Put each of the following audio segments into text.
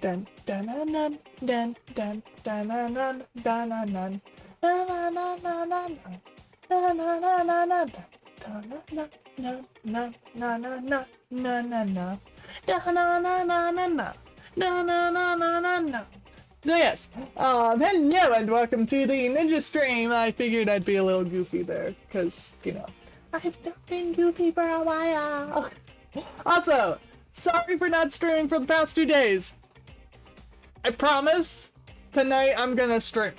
dun dun dun dun dun dun dun dun dun dun dun na na na na na na na na na na na na na na na na na na na da na na na na na na na na na na na. So yes, hello and welcome to the Ninja stream. I figured I'd be a little goofy there, because, you know, I've not been goofy for a while. Also, sorry for not streaming for the past 2 days. I promise, tonight I'm gonna stream.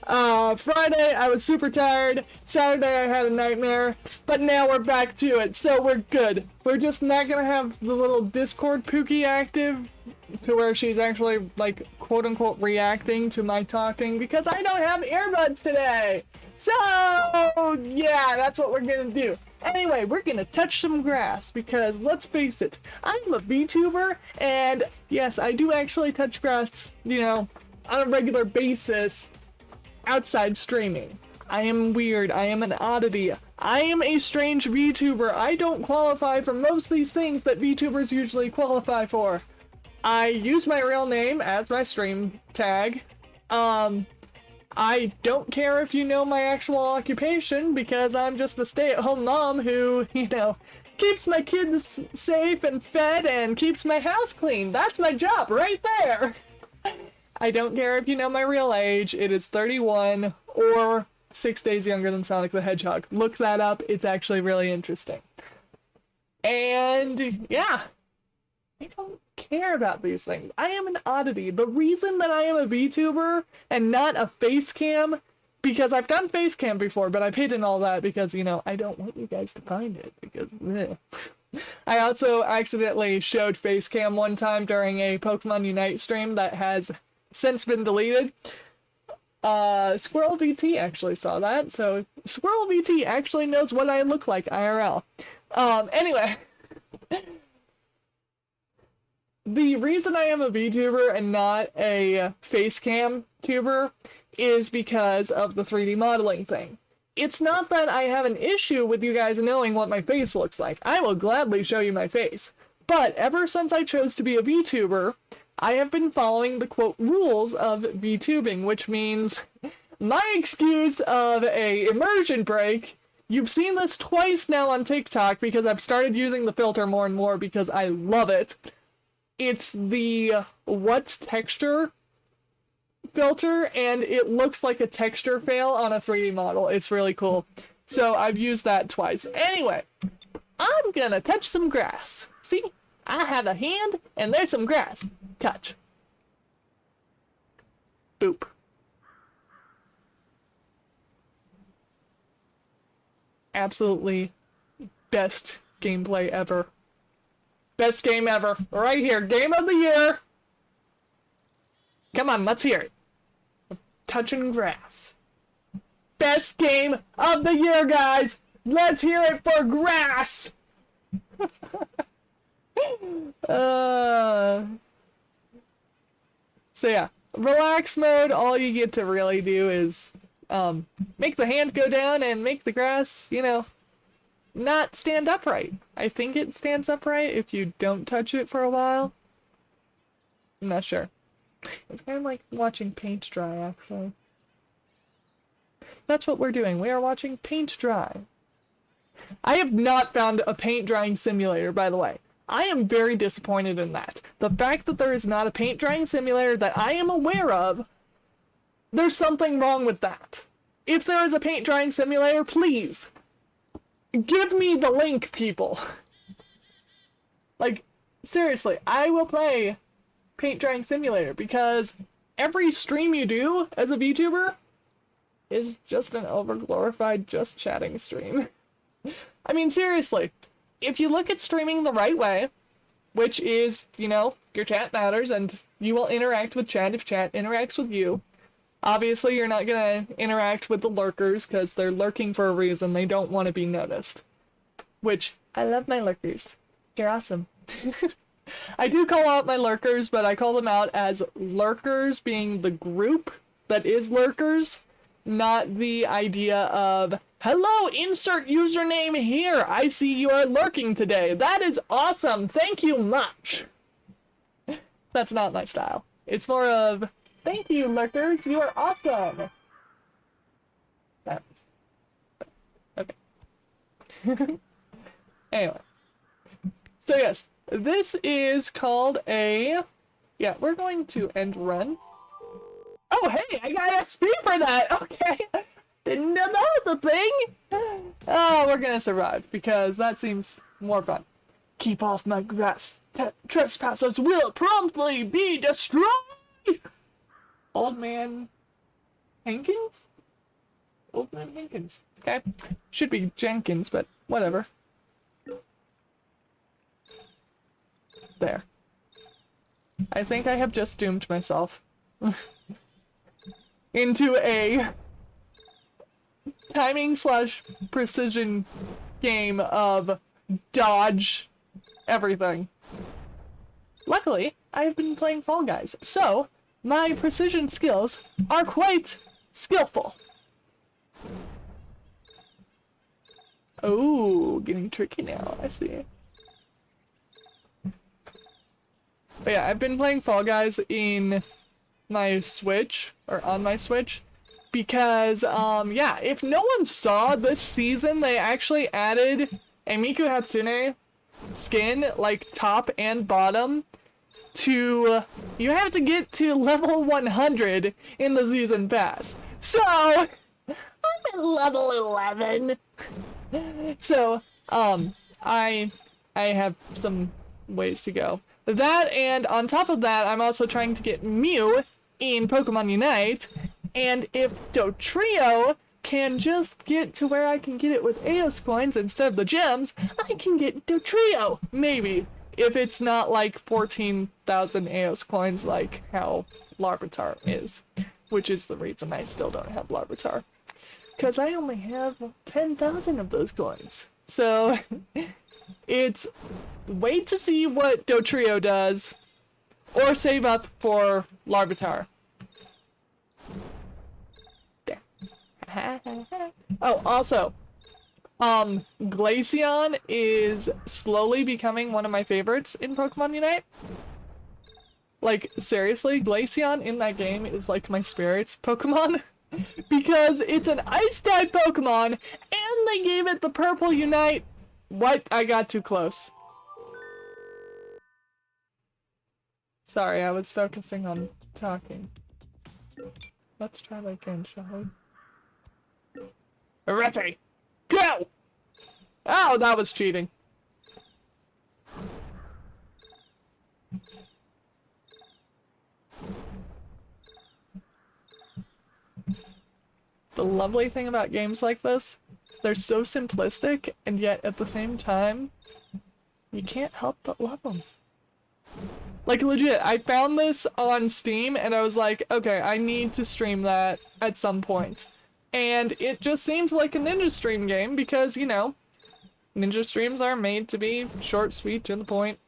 Friday I was super tired, Saturday I had a nightmare, but now we're back to it, so we're good. We're just not gonna have the little Discord Pookie active to where she's actually, like, quote-unquote reacting to my talking because I don't have earbuds today! So, yeah, that's what we're gonna do. Anyway, we're gonna touch some grass because, let's face it, I'm a VTuber, and yes, I do actually touch grass, you know, on a regular basis outside streaming. I am weird, I am an oddity, I am a strange VTuber. I don't qualify for most of these things that VTubers usually qualify for. I use my real name as my stream tag. I don't care if you know my actual occupation because I'm just a stay-at-home mom who, you know, keeps my kids safe and fed and keeps my house clean. That's my job right there. I don't care if you know my real age. It is 31 or 6 days younger than Sonic the Hedgehog. Look that up. It's actually really interesting. And yeah, I don't care about these things. I am an oddity. The reason that I am a VTuber and not a face cam, because I've done face cam before, but I've hidden all that because, you know, I don't want you guys to find it because I also accidentally showed face cam one time during a Pokemon Unite stream that has since been deleted. Squirrel VT actually saw that, so Squirrel VT actually knows what I look like IRL. Anyway. The reason I am a VTuber and not a facecam tuber is because of the 3D modeling thing. It's not that I have an issue with you guys knowing what my face looks like. I will gladly show you my face. But ever since I chose to be a VTuber, I have been following the quote rules of VTubing, which means my excuse of a immersion break. You've seen this twice now on TikTok because I've started using the filter more and more because I love it. It's the what texture filter, and it looks like a texture fail on a 3D model. It's really cool. So I've used that twice. Anyway, I'm gonna touch some grass. See? I have a hand, and there's some grass. Touch. Boop. Absolutely best gameplay ever. Best game ever. Right here. Game of the year. Come on, let's hear it. Touching grass. Best game of the year, guys. Let's hear it for grass. So yeah, relax mode, all you get to really do is make the hand go down and make the grass, you know, not stand upright. I think it stands upright if you don't touch it for a while. I'm not sure. It's kind of like watching paint dry, actually. That's what we're doing. We are watching paint dry. I have not found a paint drying simulator, by the way. I am very disappointed in that. The fact that there is not a paint drying simulator that I am aware of, there's something wrong with that. If there is a paint drying simulator, please give me the link, people. Like, seriously, I will play Paint Drying Simulator because every stream you do as a VTuber is just an overglorified just chatting stream. I mean, seriously, if you look at streaming the right way, which is, you know, your chat matters and you will interact with chat if chat interacts with you. Obviously, you're not gonna interact with the lurkers because they're lurking for a reason. They don't want to be noticed. Which, I love my lurkers. They're awesome. I do call out my lurkers, but I call them out as lurkers being the group that is lurkers, not the idea of, hello, insert username here. I see you are lurking today. That is awesome. Thank you much. That's not my style. It's more of, thank you, lurkers, you are awesome. That, okay. Anyway. So yes, this is called a... Yeah, we're going to end run. Oh, hey, I got XP for that! Okay. Didn't know that was a thing! Oh, we're gonna survive, because that seems more fun. Keep off my grass. Trespassers will promptly be destroyed! Old Man Hankins? Old Man Hankins. Okay. Should be Jenkins, but whatever. There. I think I have just doomed myself into a timing / precision game of dodge everything. Luckily, I've been playing Fall Guys, so my precision skills are quite skillful. Oh, getting tricky now, I see. But yeah, I've been playing Fall Guys in my Switch, or on my Switch, because, yeah, if no one saw this season, they actually added a Miku Hatsune skin, like, top and bottom, to... You have to get to level 100 in the season pass. So, I'm at level 11. So, I have some ways to go. That, and on top of that, I'm also trying to get Mew in Pokemon Unite, and if Dotrio can just get to where I can get it with Eos coins instead of the gems, I can get Dotrio, maybe, if it's not like 14,000 Eos coins like how Larvitar is, which is the reason I still don't have Larvitar, because I only have 10,000 of those coins. So, it's wait to see what Dotrio does, or save up for Larvitar. There. Oh, also, Glaceon is slowly becoming one of my favorites in Pokemon Unite. Like, seriously, Glaceon in that game is like my spirit Pokemon. Because it's an Ice-type Pokemon, and they gave it the Purple Unite. What? I got too close. Sorry, I was focusing on talking. Let's try that again, shall we? Arete! Go! Oh, that was cheating. The lovely thing about games like this, they're so simplistic, and yet at the same time, you can't help but love them. Like, legit, I found this on Steam, and I was like, okay, I need to stream that at some point. And it just seems like a ninja stream game, because, you know, ninja streams are made to be short, sweet, to the point.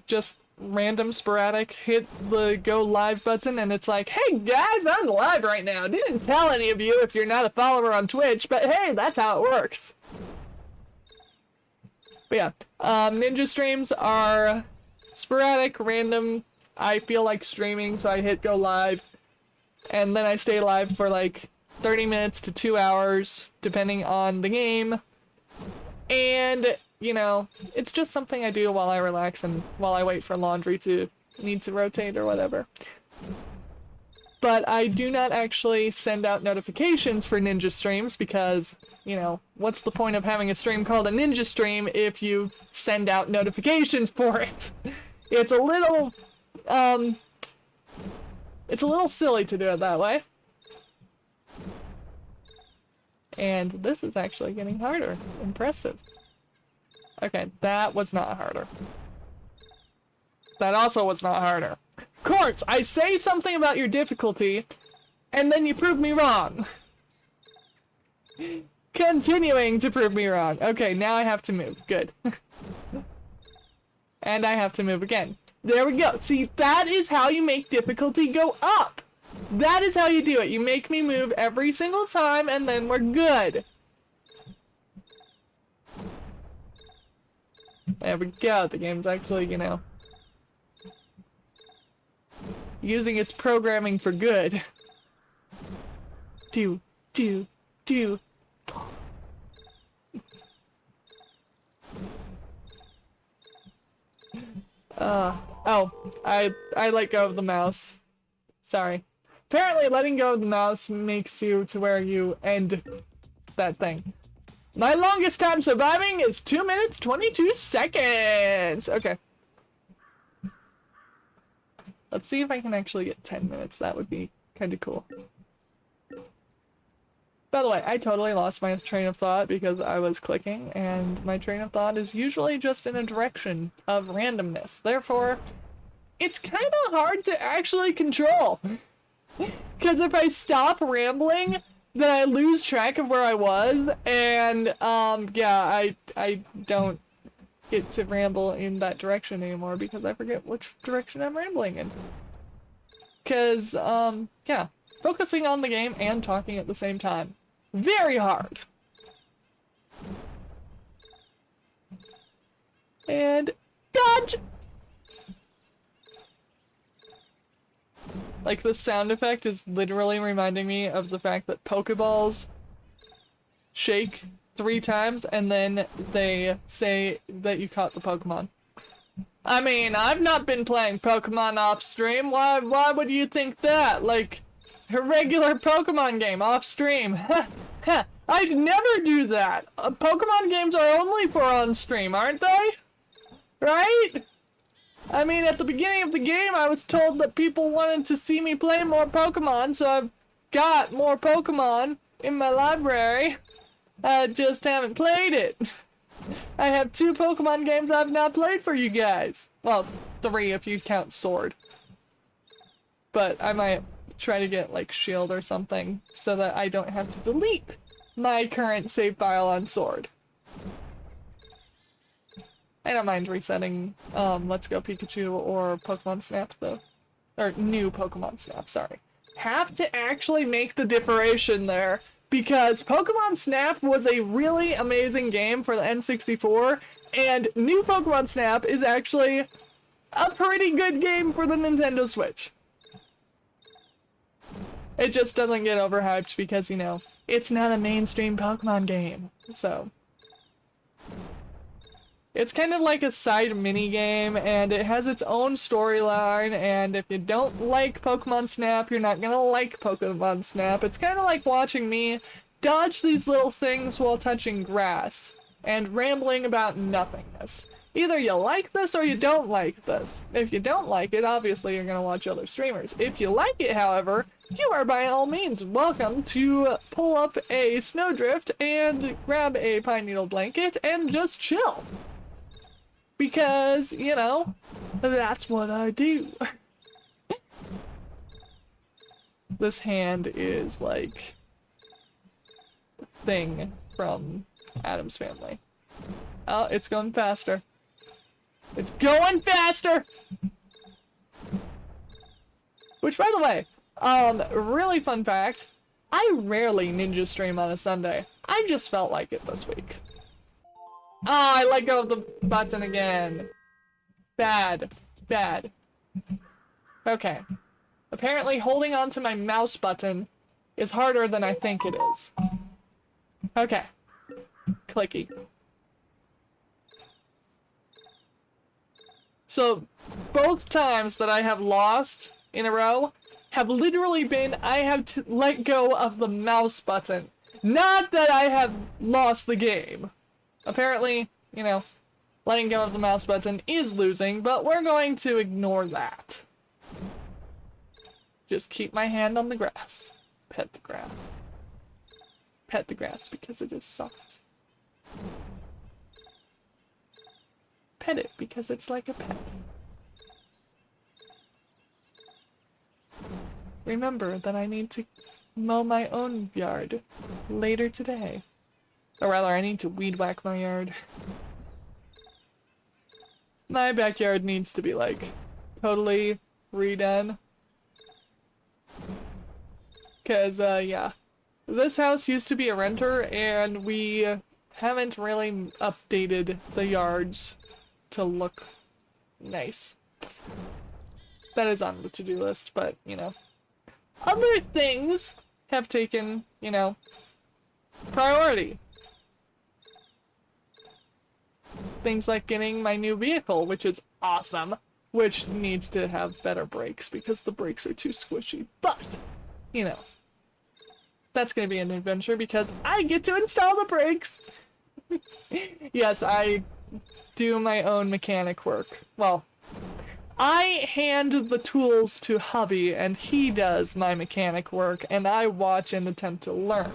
Just random, sporadic, hit the go live button, and it's like, hey guys, I'm live right now. Didn't tell any of you if you're not a follower on Twitch, but hey, that's how it works. But yeah, ninja streams are sporadic, random. I feel like streaming, so I hit go live, and then I stay live for like 30 minutes to 2 hours, depending on the game. And, you know, it's just something I do while I relax and while I wait for laundry to need to rotate or whatever. But I do not actually send out notifications for ninja streams because, you know, what's the point of having a stream called a ninja stream if you send out notifications for it? It's a little silly to do it that way. And this is actually getting harder. Impressive. Okay, that was not harder. That also was not harder. Quartz, I say something about your difficulty, and then you prove me wrong. Continuing to prove me wrong. Okay, now I have to move. Good. And I have to move again. There we go. See, that is how you make difficulty go up. That is how you do it. You make me move every single time, and then we're good. There we go. The game's actually, you know, using its programming for good. Do, do, do. Oh, I let go of the mouse. Sorry. Apparently letting go of the mouse makes you to where you end that thing. My longest time surviving is 2 minutes, 22 seconds! Okay. Let's see if I can actually get 10 minutes. That would be kind of cool. By the way, I totally lost my train of thought because I was clicking, and my train of thought is usually just in a direction of randomness. Therefore, it's kind of hard to actually control. Because if I stop rambling, then I lose track of where I was, and, yeah, I don't get to ramble in that direction anymore because I forget which direction I'm rambling in. Because, yeah, focusing on the game and talking at the same time. Very hard. And dodge! Like, the sound effect is literally reminding me of the fact that Pokeballs shake 3 times and then they say that you caught the Pokemon. I mean, I've not been playing Pokemon off stream. Why would you think that? Like, a regular Pokemon game off stream. I'd never do that. Pokemon games are only for on stream, aren't they? Right? I mean, at the beginning of the game, I was told that people wanted to see me play more Pokemon, so I've got more Pokemon in my library. I just haven't played it. I have 2 Pokemon games I've not played for you guys. Well, 3 if you count Sword. But I might try to get, like, Shield or something so that I don't have to delete my current save file on Sword. I don't mind resetting Let's Go Pikachu or Pokemon Snap, though. Or New Pokemon Snap, sorry. Have to actually make the differentiation there, because Pokemon Snap was a really amazing game for the N64, and New Pokemon Snap is actually a pretty good game for the Nintendo Switch. It just doesn't get overhyped because, you know, it's not a mainstream Pokemon game, so. It's kind of like a side mini-game, and it has its own storyline, and if you don't like Pokemon Snap, you're not gonna like Pokemon Snap. It's kind of like watching me dodge these little things while touching grass, and rambling about nothingness. Either you like this or you don't like this. If you don't like it, obviously you're gonna watch other streamers. If you like it, however, you are by all means welcome to pull up a snowdrift and grab a pine needle blanket and just chill. Because, you know, that's what I do. This hand is like thing from Addams Family. Oh, it's going faster. It's going faster! Which, by the way, really fun fact, I rarely ninja stream on a Sunday. I just felt like it this week. Oh, I let go of the button again. Bad. Bad. Okay. Apparently holding on to my mouse button is harder than I think it is. Okay. Clicky. So, both times that I have lost in a row have literally been I have to let go of the mouse button. Not that I have lost the game. Apparently, you know, letting go of the mouse button is losing, but we're going to ignore that. Just keep my hand on the grass. Pet the grass. Pet the grass because it is soft. Pet it because it's like a pet. Remember that I need to mow my own yard later today. Or rather, I need to weed whack my yard. My backyard needs to be, like, totally redone. 'Cause, yeah. This house used to be a renter, and we haven't really updated the yards to look nice. that is on the to-do list, but, you know, other things have taken, you know, priority. Things like getting my new vehicle, which is awesome, which needs to have better brakes because the brakes are too squishy. But, you know, that's going to be an adventure because I get to install the brakes. Yes, I do my own mechanic work. Well, I hand the tools to hubby and he does my mechanic work and I watch and attempt to learn.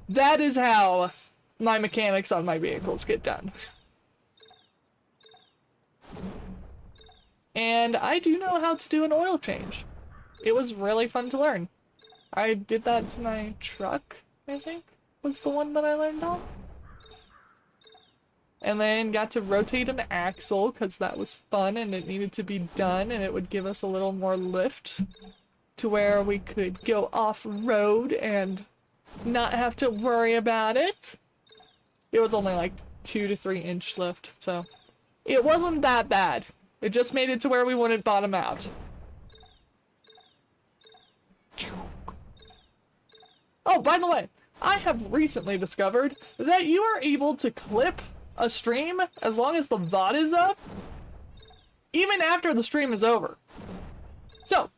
That is how my mechanics on my vehicles get done. And I do know how to do an oil change. It was really fun to learn. I did that to my truck, I think, was the one that I learned on. And then got to rotate an axle, because that was fun and it needed to be done, and it would give us a little more lift to where we could go off-road and not have to worry about it. It was only like 2 to 3 inch lift, so it wasn't that bad. It just made it to where we wouldn't bottom out. Oh, by the way, I have recently discovered that you are able to clip a stream as long as the VOD is up, even after the stream is over. So,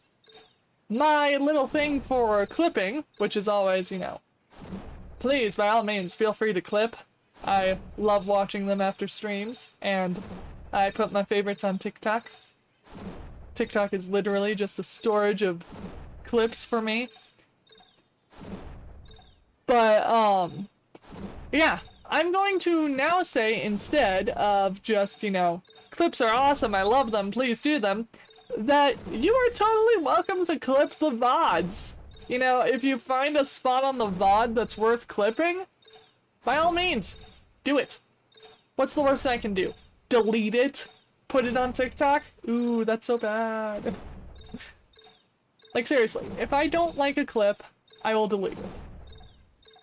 my little thing for clipping, which is always, you know, please, by all means, feel free to clip. I love watching them after streams, and I put my favorites on TikTok. TikTok is literally just a storage of clips for me. But, yeah, I'm going to now say, instead of just, you know, clips are awesome, I love them, please do them, that you are totally welcome to clip the VODs. You know, if you find a spot on the VOD that's worth clipping, by all means, do it. What's the worst I can do? Delete it? Put it on TikTok? Ooh, that's so bad. Like, seriously, if I don't like a clip, I will delete it.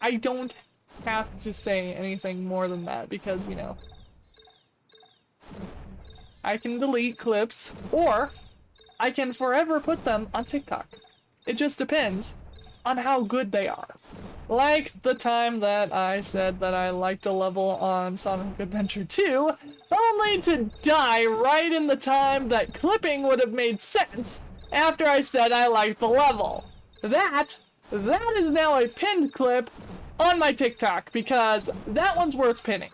I don't have to say anything more than that because, you know, I can delete clips or I can forever put them on TikTok. It just depends on how good they are. Like the time that I said that I liked a level on Sonic Adventure 2, only to die right in the time that clipping would have made sense after I said I liked the level. That is now a pinned clip on my TikTok because that one's worth pinning.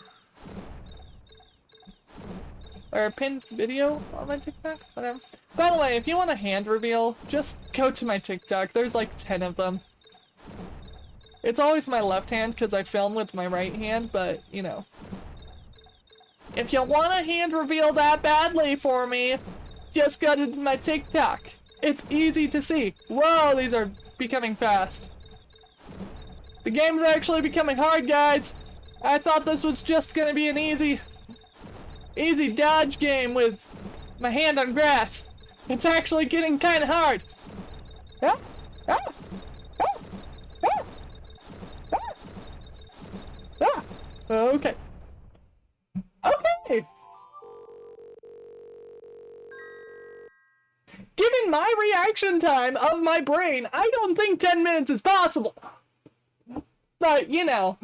Or a pinned video on my TikTok? Whatever. By the way, if you want a hand reveal, just go to my TikTok. There's like 10 of them. It's always my left hand because I film with my right hand, but, you know. If you want a hand reveal that badly for me, just go to my TikTok. It's easy to see. Whoa, these are becoming fast. The game's actually becoming hard, guys. I thought this was just gonna be an easy dodge game with my hand on grass. It's actually getting kinda hard. Ah, ah, ah, ah, ah, ah. Okay. Okay. Given my reaction time of my brain, I don't think 10 minutes is possible. But, you know.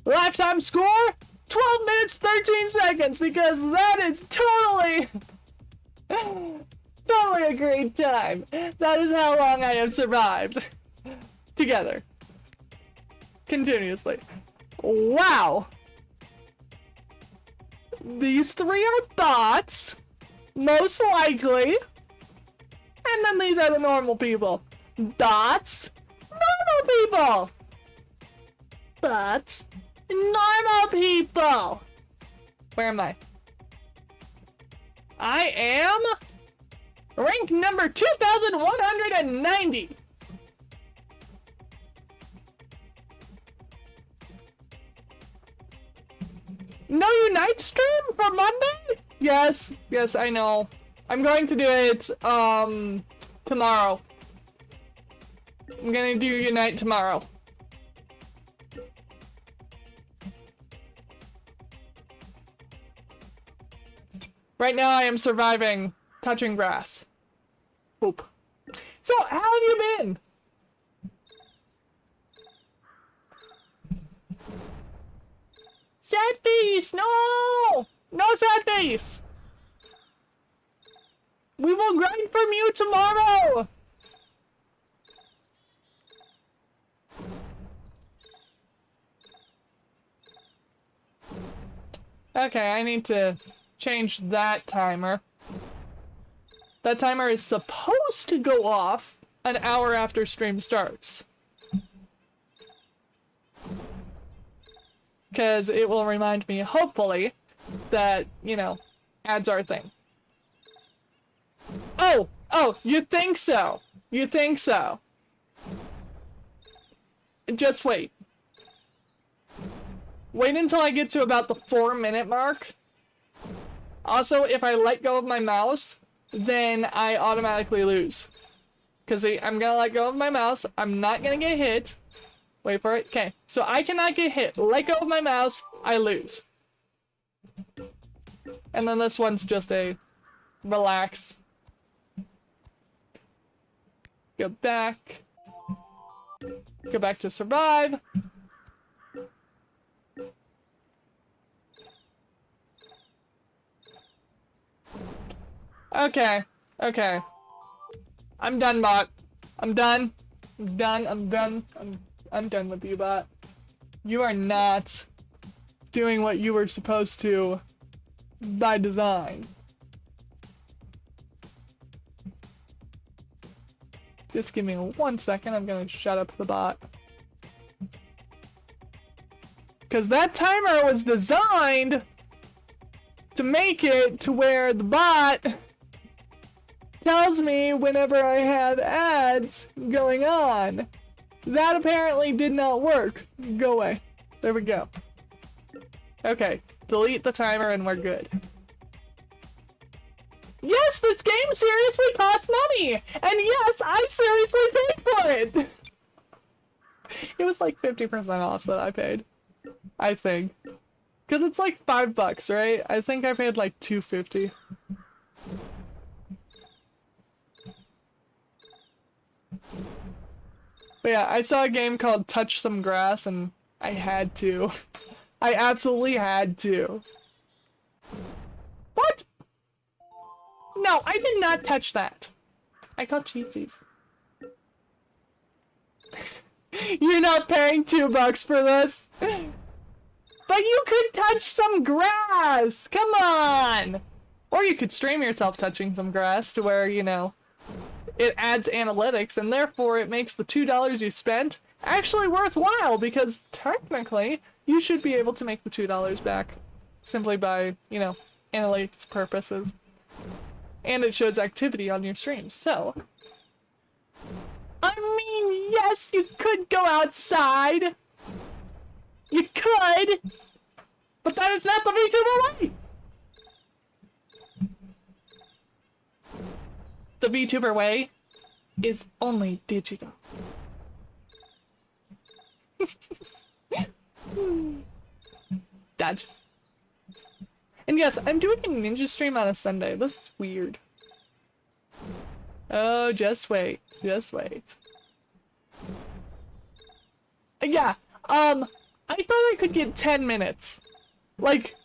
Lifetime score? 12 minutes, 13 seconds, because that is totally a great time. That is how long I have survived. Together. Continuously. Wow. These 3 are bots. Most likely. And then these are the normal people. Bots. Normal people. Bots. Normal people. Where am I? I am rank number 2190. No Unite stream for Monday? Yes, I know. I'm going to do it, tomorrow. I'm gonna do Unite tomorrow. Right now I am surviving touching grass. Poop. So, how have you been? Sad face! No! No sad face! We will grind from you tomorrow! Okay, I need to change that timer. That timer is supposed to go off an hour after stream starts. Because it will remind me, hopefully, that, you know, ads are a thing. Oh! Oh, you think so? You think so? Just wait. Wait until I get to about the 4-minute mark. Also, if I let go of my mouse, then I automatically lose. Because I'm gonna let go of my mouse, I'm not gonna get hit. Wait for it. Okay, so I cannot get hit. Let go of my mouse, I lose. And then this one's just a relax. Go back. Go back to survive. Okay. Okay. I'm done, bot. I'm done. I'm done. I'm done. I'm done with you, bot. You are not doing what you were supposed to by design. Just give me 1 second. I'm gonna shut up the bot. Because that timer was designed to make it to where the bot tells me whenever I have ads going on. That apparently did not work. Go away. There we go. Okay, delete the timer and we're good. Yes, this game seriously costs money! And yes, I seriously paid for it! It was like 50% off that I paid. I think. Because it's like $5, right? I think I paid like $2.50. But yeah, I saw a game called Touch Some Grass and I had to. I absolutely had to. What? No, I did not touch that. I caught cheatsies. You're not paying $2 for this? But you could touch some grass! Come on! Or you could stream yourself touching some grass to where, you know, it adds analytics and therefore it makes the $2 you spent actually worthwhile because technically you should be able to make the $2 back simply by, you know, analytics purposes. And it shows activity on your stream, so. I mean, yes, you could go outside. You could, but that is not the VTuber way. The VTuber way is only digital. Dodge. And yes, I'm doing a ninja stream on a Sunday. This is weird. Oh, just wait. Just wait. Yeah, I thought I could get 10 minutes. Like,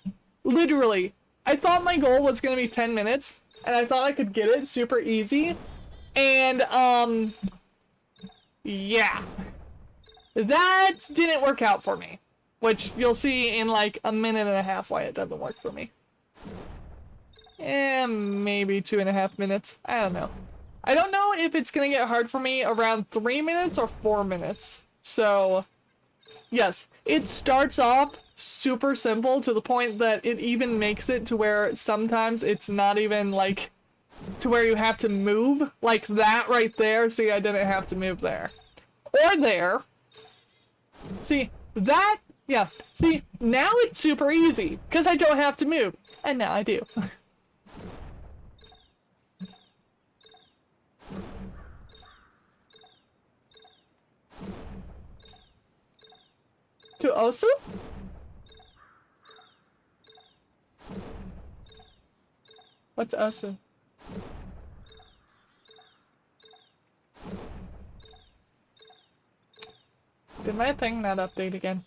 literally. I thought my goal was gonna be 10 minutes, and I thought I could get it super easy. And, yeah. That didn't work out for me. Which you'll see in like a minute and a half why it doesn't work for me. Maybe 2.5 minutes. I don't know. I don't know if it's gonna get hard for me around 3 minutes or 4 minutes. So, yes, it starts off super simple to the point that it even makes it to where sometimes it's not even like to where you have to move. Like that right there. See, I didn't have to move there. Or there. See, that. Yeah, see, now it's super easy, because I don't have to move, and now I do. To Osu? What's us? Did my thing not update again?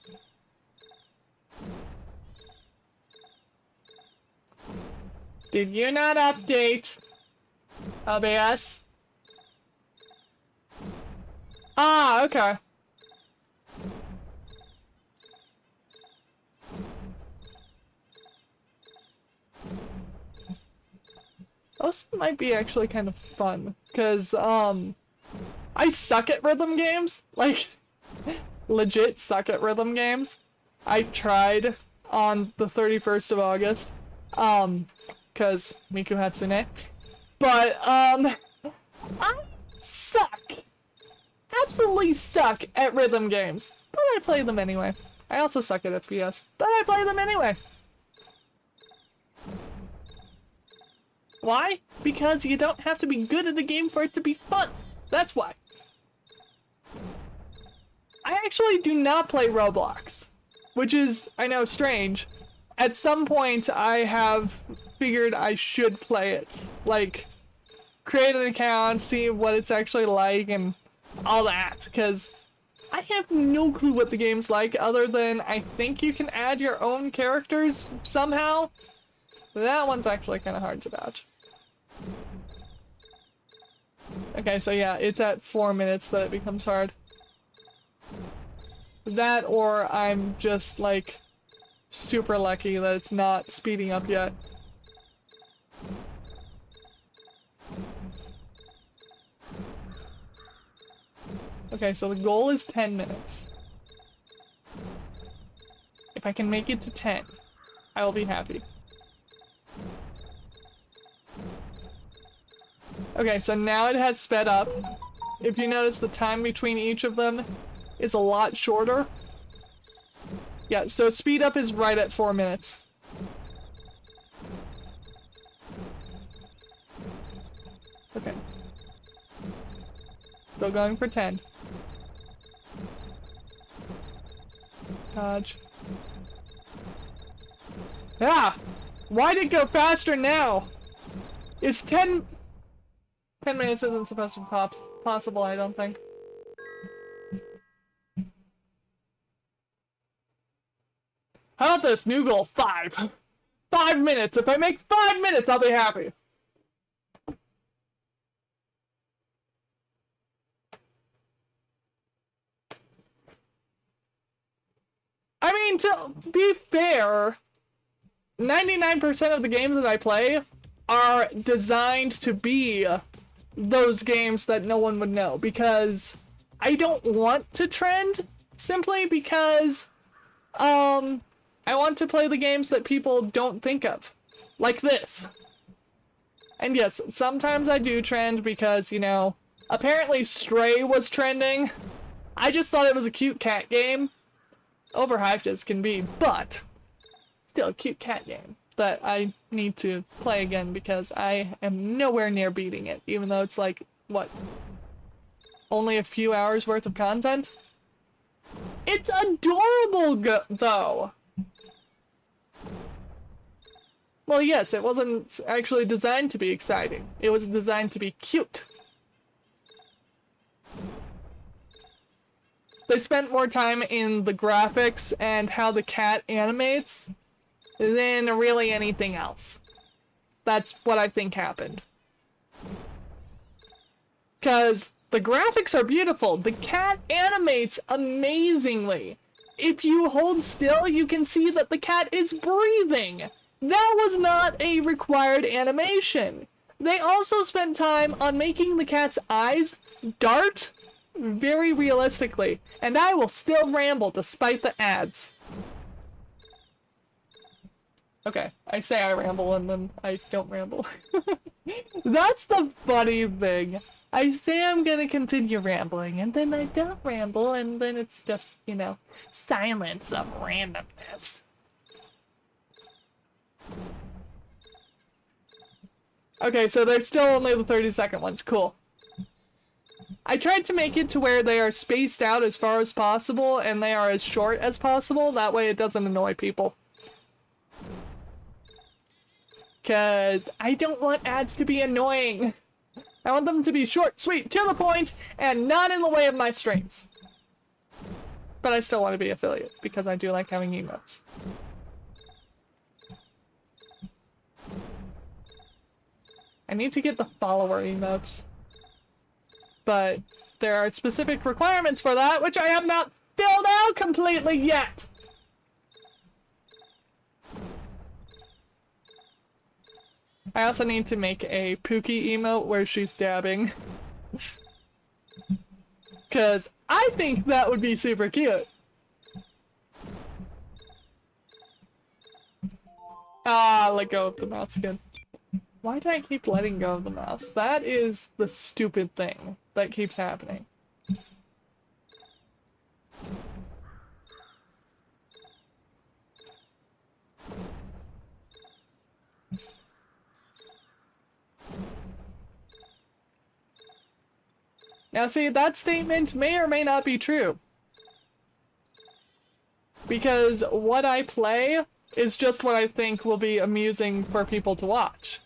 Did you not update? OBS? Ah, okay. Those might be actually kind of fun, because, I suck at rhythm games. Like, legit suck at rhythm games. I tried on the 31st of August, because Miku Hatsune. But, I suck! Absolutely suck at rhythm games. But I play them anyway. I also suck at FPS, but I play them anyway. Why? Because you don't have to be good at the game for it to be fun. That's why. I actually do not play Roblox, which is, I know, strange. At some point, I have figured I should play it. Like, create an account, see what it's actually like, and all that, because I have no clue what the game's like, other than I think you can add your own characters somehow. That one's actually kind of hard to dodge. Okay, so yeah, it's at 4 minutes that it becomes hard. That, or I'm just, like, super lucky that it's not speeding up yet. Okay, so the goal is 10 minutes. If I can make it to 10, I will be happy. Okay, so now it has sped up. If you notice, the time between each of them is a lot shorter. Yeah, so speed up is right at 4 minutes. Okay. Still going for 10. Dodge. Ah! Why'd it go faster now? Is 10 minutes isn't supposed to be possible, I don't think. How about this? New goal, 5. 5 minutes. If I make 5 minutes, I'll be happy. I mean, to be fair, 99% of the games that I play are designed to be those games that no one would know, because I don't want to trend, simply because, I want to play the games that people don't think of. Like this. And yes, sometimes I do trend because, you know, apparently Stray was trending. I just thought it was a cute cat game. Overhyped as can be, but still a cute cat game that I need to play again because I am nowhere near beating it, even though it's like, what, only a few hours worth of content? It's adorable though! Well, yes, it wasn't actually designed to be exciting. It was designed to be cute. They spent more time in the graphics and how the cat animates than really anything else. That's what I think happened. Because the graphics are beautiful. The cat animates amazingly. If you hold still, you can see that the cat is breathing. That was not a required animation. They also spent time on making the cat's eyes dart very realistically, and I will still ramble despite the ads. Okay, I say I ramble and then I don't ramble. That's the funny thing. I say I'm gonna continue rambling and then I don't ramble and then it's just, you know, silence of randomness. Okay, so they're still only the 30-second ones. Cool. I tried to make it to where they are spaced out as far as possible and they are as short as possible. That way it doesn't annoy people. Because I don't want ads to be annoying. I want them to be short, sweet, to the point, and not in the way of my streams. But I still want to be affiliate, because I do like having emotes. I need to get the follower emotes. But there are specific requirements for that, which I have not filled out completely yet! I also need to make a Pookie emote where she's dabbing. Cause I think that would be super cute. Ah, let go of the mouse again. Why do I keep letting go of the mouse? That is the stupid thing that keeps happening. Now see, that statement may or may not be true. Because what I play is just what I think will be amusing for people to watch.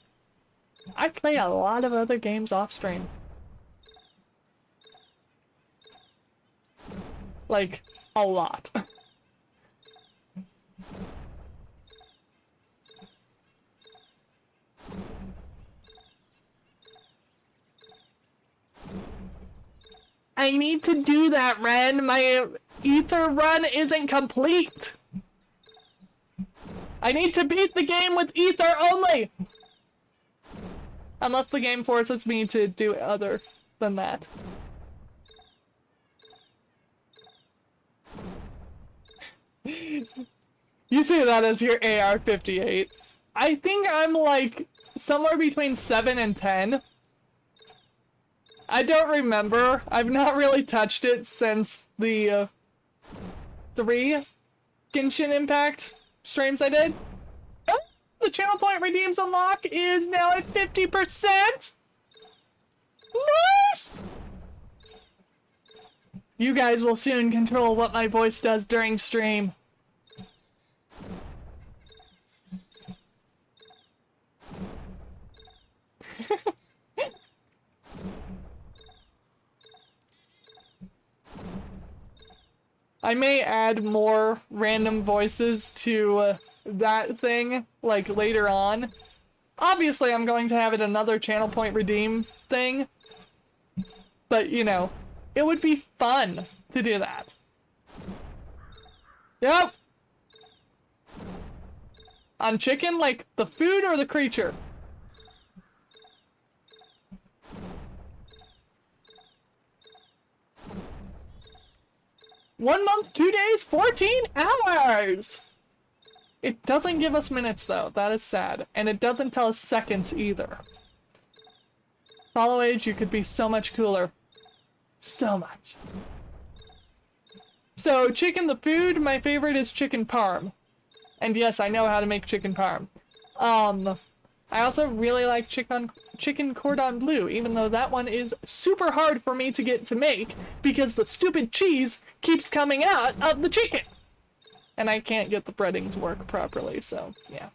I play a lot of other games off stream. Like, a lot. I need to do that, Ren. My ether run isn't complete. I need to beat the game with ether only. Unless the game forces me to do other than that. You say that as your AR-58. I think I'm like somewhere between 7 and 10. I don't remember. I've not really touched it since the 3 Genshin Impact streams I did. Oh, the channel point redeems unlock is now at 50%! Nice! You guys will soon control what my voice does during stream. I may add more random voices to that thing, like, later on. Obviously, I'm going to have it another channel point redeem thing. But, you know, it would be fun to do that. Yep! On chicken, like, the food or the creature? One month, 2 days, 14 hours! It doesn't give us minutes, though. That is sad. And it doesn't tell us seconds, either. Follow age, you could be so much cooler. So much. So, chicken the food, my favorite is chicken parm. And yes, I know how to make chicken parm. I also really like chicken cordon bleu, even though that one is super hard for me to get to make because the stupid cheese keeps coming out of the chicken. And I can't get the breading to work properly, so yeah.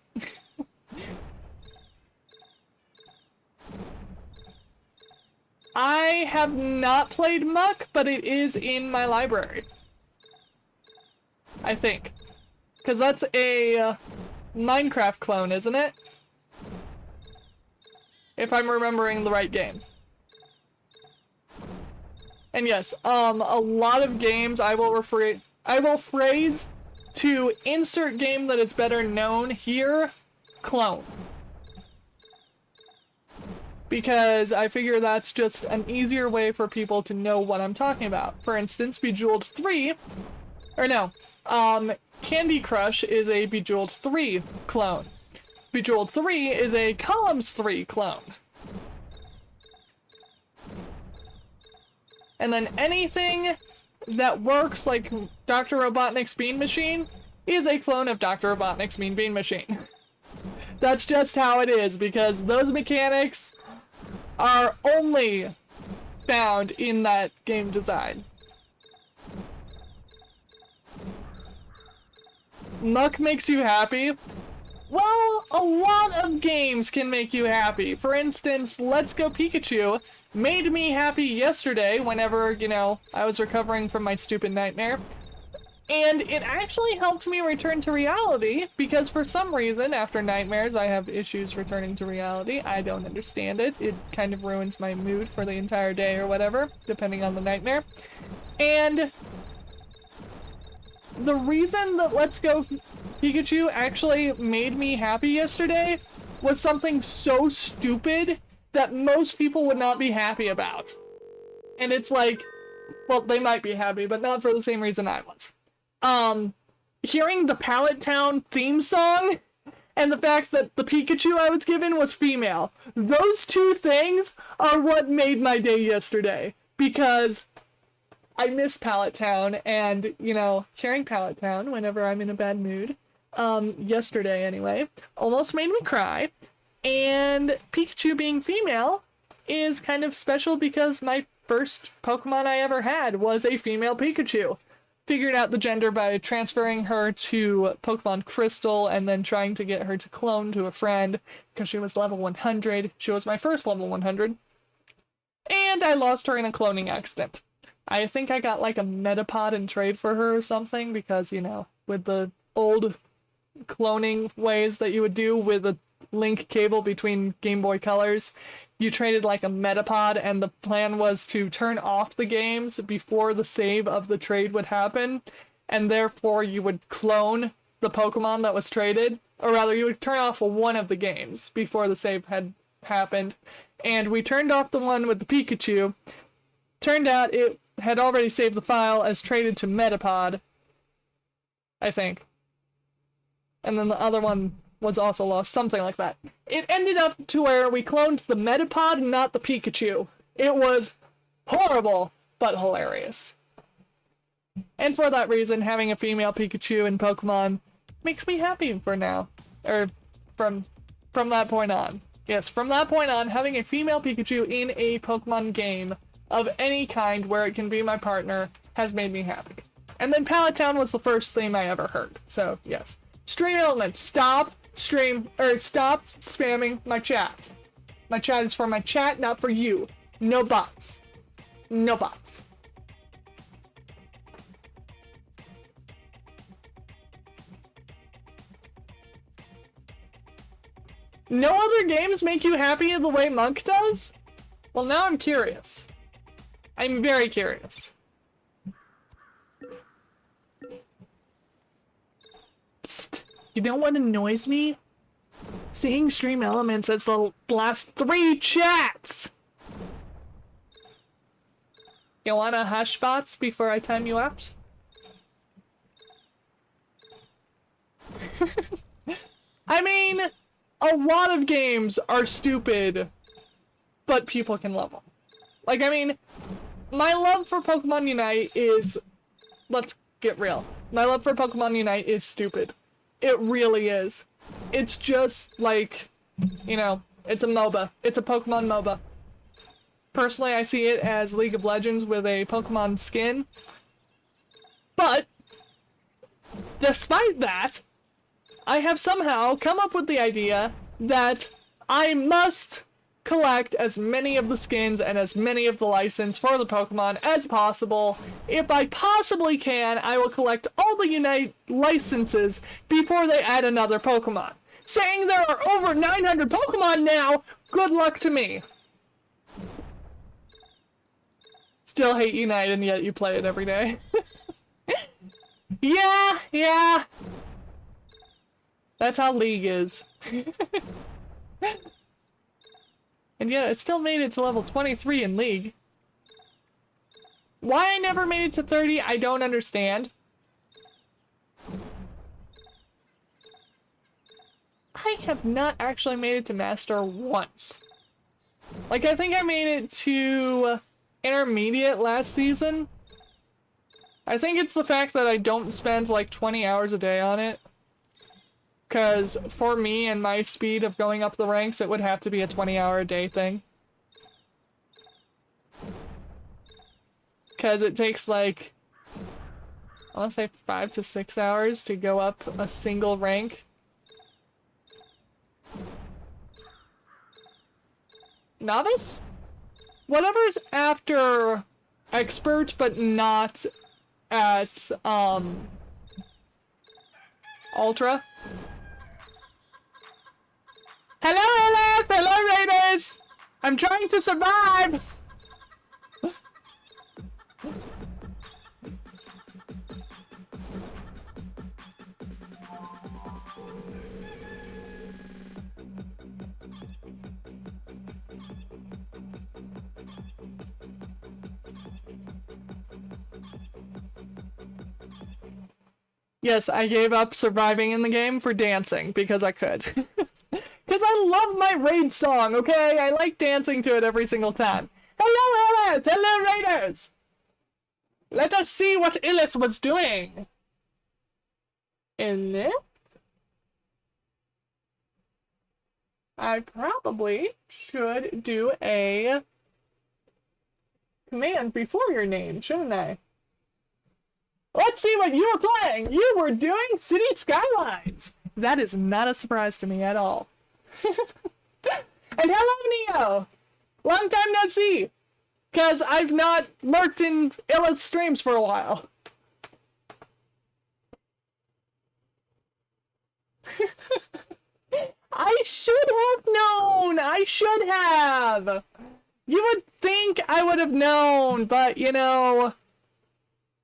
I have not played Muck, but it is in my library. I think. Because that's a Minecraft clone, isn't it? If I'm remembering the right game. And yes, a lot of games I will phrase to insert game that is better known here, clone. Because I figure that's just an easier way for people to know what I'm talking about. For instance, Bejeweled 3, or no, Candy Crush is a Bejeweled 3 clone. Bejeweled 3 is a Columns 3 clone. And then anything that works like Dr. Robotnik's Bean Machine is a clone of Dr. Robotnik's Mean Bean Machine. That's just how it is, because those mechanics are only found in that game design. Muck makes you happy? Well, a lot of games can make you happy. For instance, Let's Go Pikachu made me happy yesterday whenever, you know, I was recovering from my stupid nightmare. And it actually helped me return to reality because for some reason, after nightmares, I have issues returning to reality. I don't understand it. It kind of ruins my mood for the entire day or whatever, depending on the nightmare. And the reason that Let's Go Pikachu actually made me happy yesterday was something so stupid that most people would not be happy about. And it's like, well, they might be happy, but not for the same reason I was. Hearing the Pallet Town theme song and the fact that the Pikachu I was given was female. Those two things are what made my day yesterday. Because I miss Pallet Town and, you know, sharing Pallet Town whenever I'm in a bad mood, yesterday anyway, almost made me cry. And Pikachu being female is kind of special because my first Pokemon I ever had was a female Pikachu. Figured out the gender by transferring her to Pokemon Crystal and then trying to get her to clone to a friend because she was level 100. She was my first level 100. And I lost her in a cloning accident. I think I got like a Metapod in trade for her or something because, you know, with the old cloning ways that you would do with a link cable between Game Boy Colors, you traded like a Metapod and the plan was to turn off the games before the save of the trade would happen, and therefore you would clone the Pokemon that was traded, or rather you would turn off one of the games before the save had happened, and we turned off the one with the Pikachu. Turned out it had already saved the file as traded to Metapod, I think. And then the other one was also lost, something like that. It ended up to where we cloned the Metapod and not the Pikachu. It was horrible, but hilarious. And for that reason, having a female Pikachu in Pokemon makes me happy for now. Or from that point on. Yes, from that point on, having a female Pikachu in a Pokemon game of any kind where it can be my partner has made me happy. And then Pallet Town was the first theme I ever heard. So, yes. Stream Elements, stop spamming my chat. My chat is for my chat, not for you. No bots. No bots. No other games make you happy the way Monk does? Well, now I'm curious. I'm very curious. Psst. You know what annoys me? Seeing Stream Elements as the last 3 chats! You wanna hush bots before I time you out? I mean, a lot of games are stupid, but people can love them. Like, I mean, my love for Pokemon Unite is... Let's get real. My love for Pokemon Unite is stupid. It really is. It's just, like, you know, it's a MOBA. It's a Pokemon MOBA. Personally, I see it as League of Legends with a Pokemon skin. But, despite that, I have somehow come up with the idea that I must collect as many of the skins and as many of the license for the Pokemon as possible. If I possibly can, I will collect all the Unite licenses before they add another Pokemon. Saying there are over 900 Pokemon now, good luck to me. Still hate Unite and yet you play it every day. Yeah. That's how League is. And yet it still made it to level 23 in League. Why I never made it to 30, I don't understand. I have not actually made it to Master once. Like, I think I made it to Intermediate last season. I think it's the fact that I don't spend like 20 hours a day on it. Because for me and my speed of going up the ranks, it would have to be a 20-hour-a-day thing. Because it takes like, I want to say 5 to 6 hours to go up a single rank. Novice? Whatever's after expert, but not at, ultra. Hello, Elif! Hello, Raiders! I'm trying to survive! Yes, I gave up surviving in the game for dancing because I could. Because I love my raid song, okay? I like dancing to it every single time. Hello, Illith! Hello, Raiders! Let us see what Illith was doing. Illith? I probably should do a command before your name, shouldn't I? Let's see what you were playing! You were doing City Skylines! That is not a surprise to me at all. And hello, Neo! Long time no see! Because I've not lurked in Illith's streams for a while. I should have known! I should have! You would think I would have known, but you know...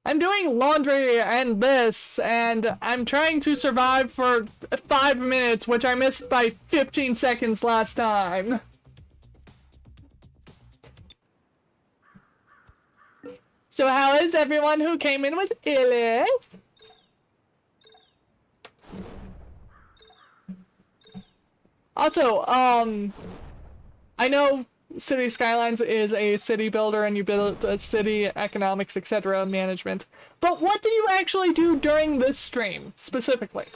I'm doing laundry and this, and I'm trying to survive for 5 minutes, which I missed by 15 seconds last time. So how is everyone who came in with Illith? Also, I know City Skylines is a city builder and you build a city, economics, etc., management. But what do you actually do during this stream, specifically?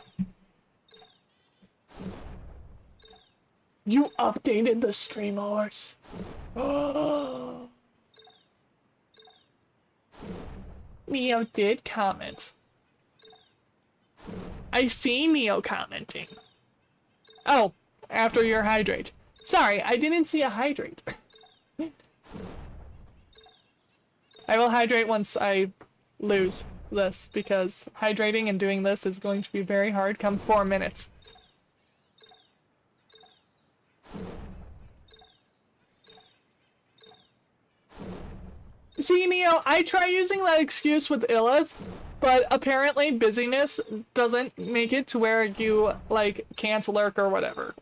You updated the stream hours. Oh. Neo did comment. I see Neo commenting. Oh, after your hydrate. Sorry, I didn't see a hydrate. I will hydrate once I lose this, because hydrating and doing this is going to be very hard come 4 minutes. See, Neo, I try using that excuse with Illith, but apparently busyness doesn't make it to where you, like, can't lurk or whatever.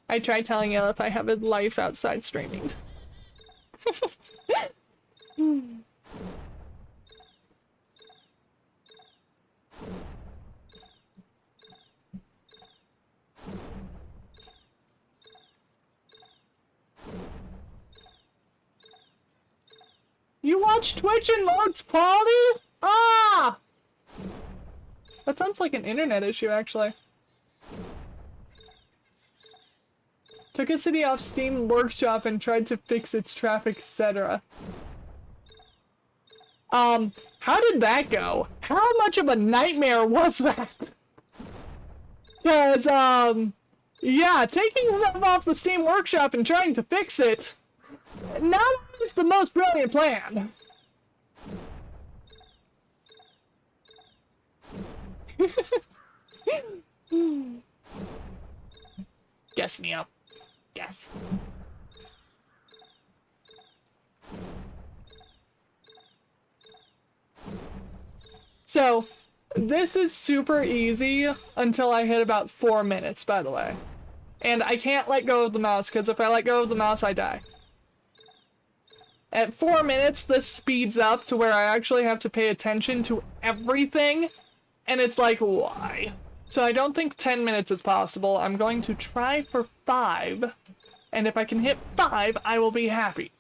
I tried telling Illith I have a life outside streaming. You watch Twitch in large quality? Ah! That sounds like an internet issue, actually. Took a city off Steam Workshop and tried to fix its traffic, etc. How did that go? How much of a nightmare was that? Cause, yeah, taking stuff off the Steam Workshop and trying to fix it, not always the most brilliant plan. Guess Neo. Yes. So, this is super easy until I hit about 4 minutes, by the way. And I can't let go of the mouse, because if I let go of the mouse, I die. At 4 minutes, this speeds up to where I actually have to pay attention to everything, and it's like, why? So I don't think 10 minutes is possible. I'm going to try for 5, and if I can hit 5, I will be happy.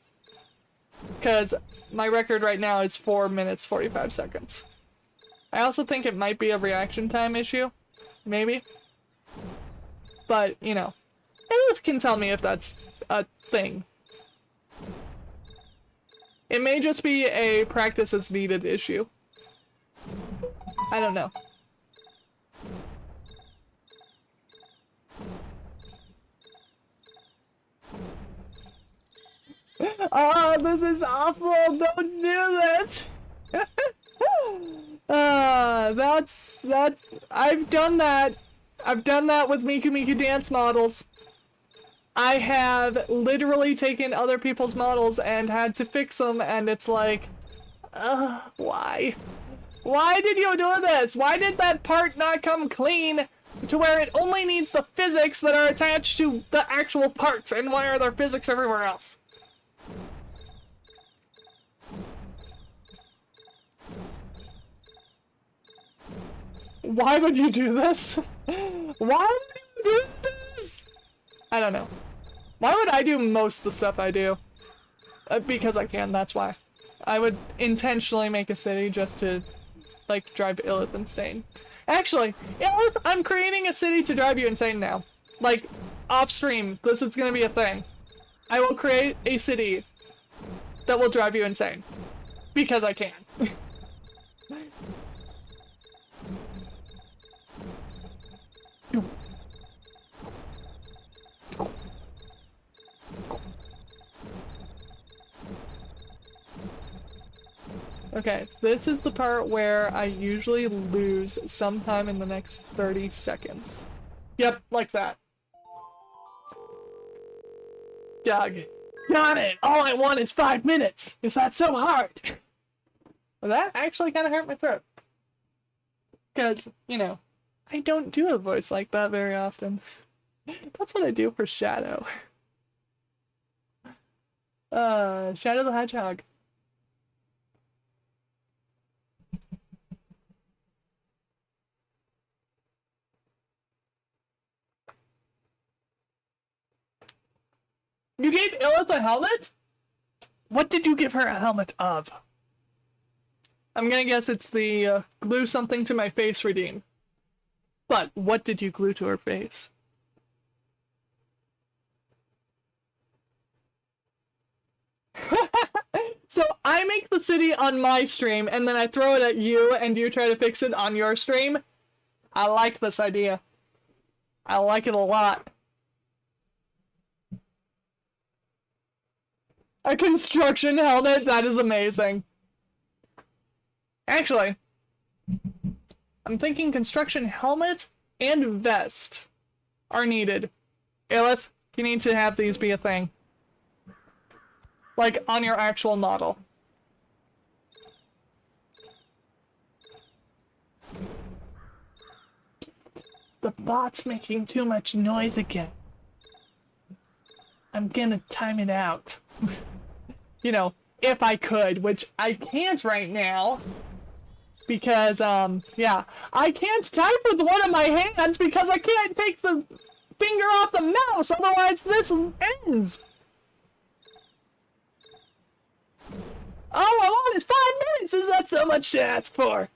Because my record right now is 4 minutes, 45 seconds. I also think it might be a reaction time issue. Maybe. But, you know, Elif can tell me if that's a thing. It may just be a practice as needed issue. I don't know. Oh, this is awful. Don't do this. That's I've done that. I've done that with Miku Miku dance models. I have literally taken other people's models and had to fix them, and it's like, why? Why did you do this? Why did that part not come clean to where it only needs the physics that are attached to the actual parts, and why are there physics everywhere else? Why would you do this? Why would you do this? I don't know. Why would I do most of the stuff I do? Because I can, that's why. I would intentionally make a city just to, like, drive Illith insane. Actually, Illith, I'm creating a city to drive you insane now. Like, off stream, this is gonna be a thing. I will create a city that will drive you insane. Because I can. Okay, this is the part where I usually lose sometime in the next 30 seconds. Yep, like that. Doug. Got it! All I want is 5 minutes! Is that so hard? Well, that actually kind of hurt my throat. Because, you know, I don't do a voice like that very often. That's what I do for Shadow. Shadow the Hedgehog. You gave Illith a helmet? What did you give her a helmet of? I'm gonna guess it's the glue something to my face redeem. But what did you glue to her face? So I make the city on my stream and then I throw it at you and you try to fix it on your stream. I like this idea. I like it a lot. A construction helmet? That is amazing. Actually, I'm thinking construction helmet and vest are needed. Illith, you need to have these be a thing. Like, on your actual model. The bot's making too much noise again. I'm gonna time it out. You know, if I could, which I can't right now. Because, yeah. I can't type with one of my hands because I can't take the finger off the mouse, otherwise this ends. All I want is 5 minutes! Is that so much to ask for?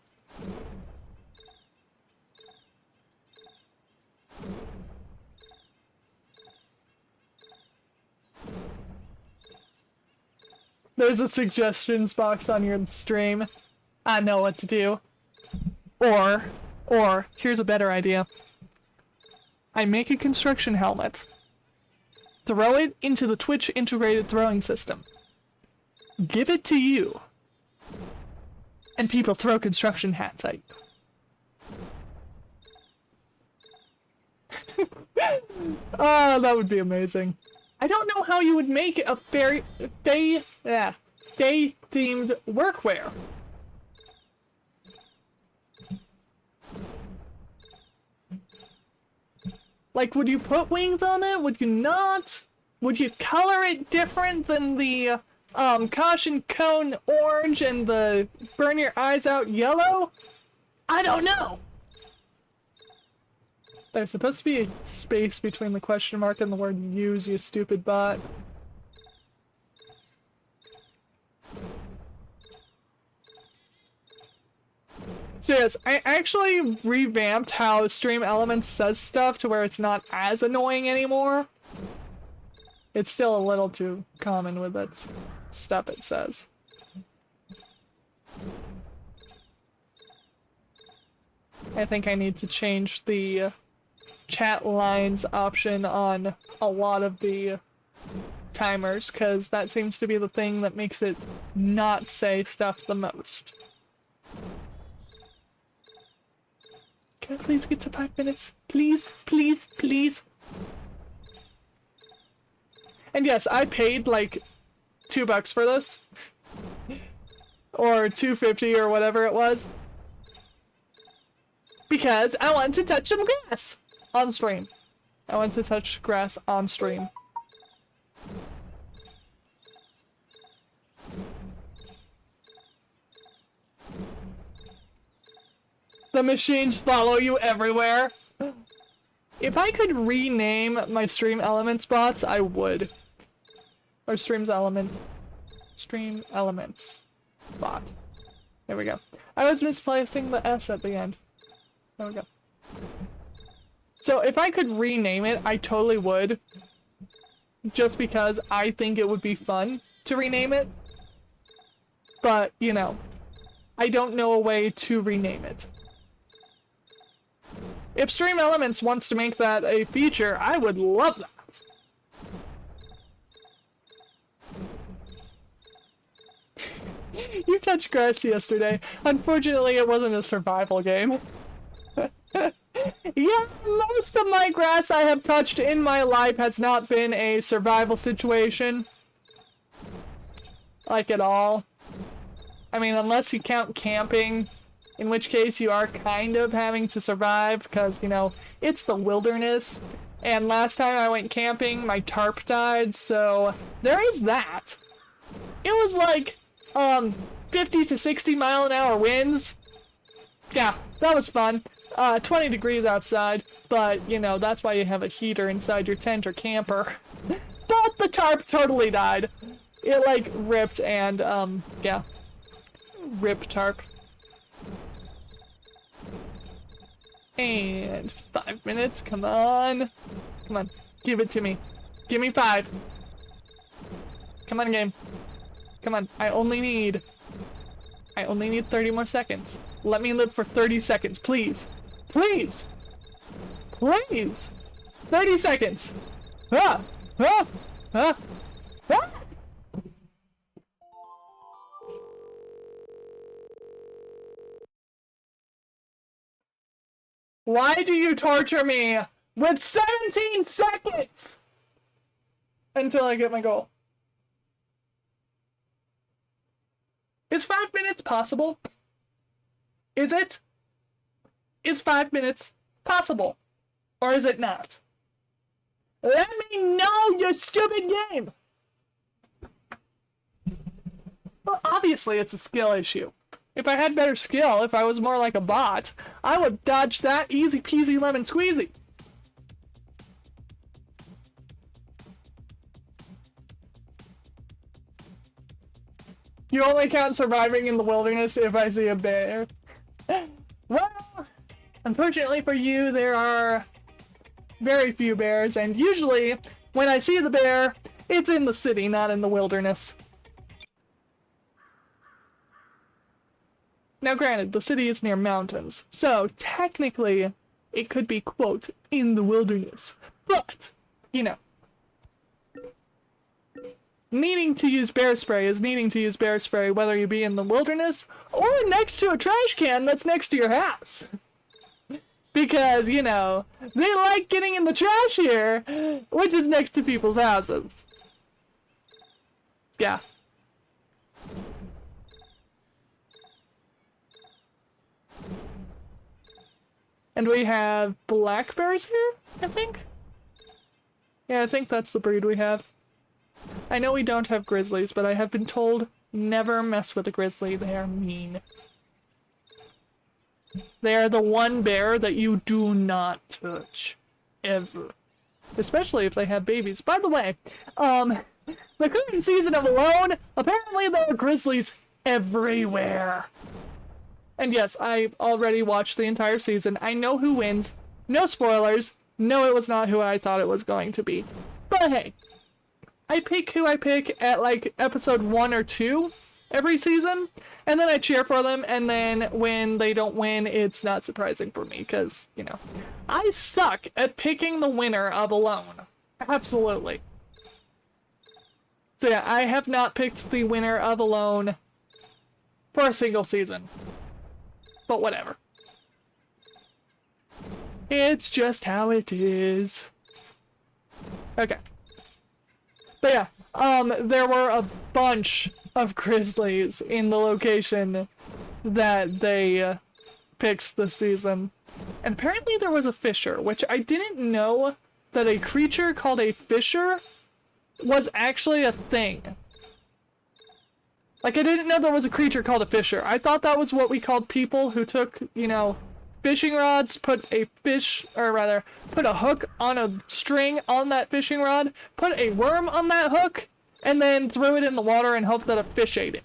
There's a suggestions box on your stream. I know what to do. Or, here's a better idea. I make a construction helmet. Throw it into the Twitch integrated throwing system. Give it to you. And people throw construction hats at you. Oh, that would be amazing. I don't know how you would make a Fae-themed workwear. Like, would you put wings on it? Would you not? Would you color it different than the caution cone orange and the burn your eyes out yellow? I don't know. There's supposed to be a space between the question mark and the word use, you stupid bot. So yes, I actually revamped how Stream Elements says stuff to where it's not as annoying anymore. It's still a little too common with its stuff it says. I think I need to change the chat lines option on a lot of the timers, because that seems to be the thing that makes it not say stuff the most. Can I please get to 5 minutes? Please, please, please. And yes, I paid like $2 for this. Or $2.50 or whatever it was. Because I want to touch some grass on stream. I want to touch grass on stream. The machines follow you everywhere. If I could rename my stream elements bots, I would. Or streams element. Stream elements bot. There we go. I was misplacing the S at the end. There we go. So if I could rename it, I totally would. Just because I think it would be fun to rename it. But, you know, I don't know a way to rename it. If Stream Elements wants to make that a feature, I would love that. You touched grass yesterday. Unfortunately, it wasn't a survival game. Yeah, most of my grass I have touched in my life has not been a survival situation. Like at all. I mean, unless you count camping, in which case you are kind of having to survive because, you know, it's the wilderness. And last time I went camping, my tarp died, so there is that. It was like, 50 to 60 mile an hour winds. Yeah, that was fun. 20 degrees outside, but, you know, that's why you have a heater inside your tent or camper. But the tarp totally died. It, like, ripped and, yeah. Rip tarp. And 5 minutes, come on. Come on, give it to me. Give me 5. Come on, game. Come on, I only need 30 more seconds. Let me live for 30 seconds, please. Please! Please! 30 seconds! Ah! Ah! Ah! Ah! Why do you torture me with 17 seconds? Until I get my goal. Is 5 minutes possible? Is it? Is 5 minutes possible? Or is it not? Let me know, you stupid game! Well, obviously it's a skill issue. If I had better skill, if I was more like a bot, I would dodge that easy peasy lemon squeezy. You only count surviving in the wilderness if I see a bear. Well, unfortunately for you, there are very few bears, and usually, when I see the bear, it's in the city, not in the wilderness. Now granted, the city is near mountains, so technically, it could be, quote, in the wilderness. But, you know, needing to use bear spray is needing to use bear spray whether you be in the wilderness or next to a trash can that's next to your house. Because, you know, they like getting in the trash here, which is next to people's houses. Yeah. And we have black bears here, I think? Yeah, I think that's the breed we have. I know we don't have grizzlies, but I have been told never mess with a grizzly. They are mean. They are the one bear that you do not touch. Ever. Especially if they have babies. By the way, the current season of Alone, apparently there are grizzlies everywhere. And yes, I already watched the entire season. I know who wins. No spoilers. No, it was not who I thought it was going to be. But hey, I pick who I pick at like episode 1 or 2 every season, and then I cheer for them, and then when they don't win, it's not surprising for me, because, you know, I suck at picking the winner of Alone. Absolutely. So yeah, I have not picked the winner of Alone for a single season. But whatever. It's just how it is. Okay. But yeah, there were a bunch of grizzlies in the location that they picked this season. And apparently there was a fisher, which I didn't know that a creature called a fisher was actually a thing. Like, I didn't know there was a creature called a fisher. I thought that was what we called people who took, you know, fishing rods, put a fish, or rather, put a hook on a string on that fishing rod, put a worm on that hook, and then threw it in the water and hoped that a fish ate it.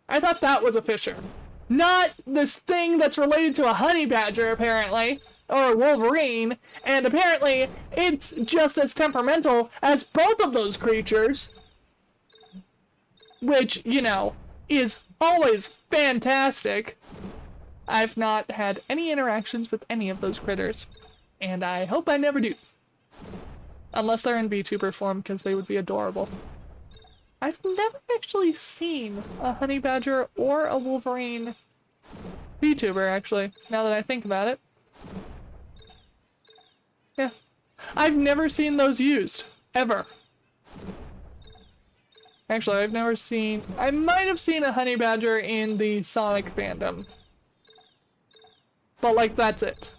I thought that was a fisher. Not this thing that's related to a honey badger, apparently, or a wolverine, and apparently it's just as temperamental as both of those creatures, which, you know, is always fantastic. I've not had any interactions with any of those critters, and I hope I never do. Unless they're in VTuber form, because they would be adorable. I've never actually seen a honey badger or a wolverine VTuber, actually, now that I think about it. Yeah. I've never seen those used. Ever. Actually, I've never seen... I might have seen a honey badger in the Sonic fandom. But, like, that's it.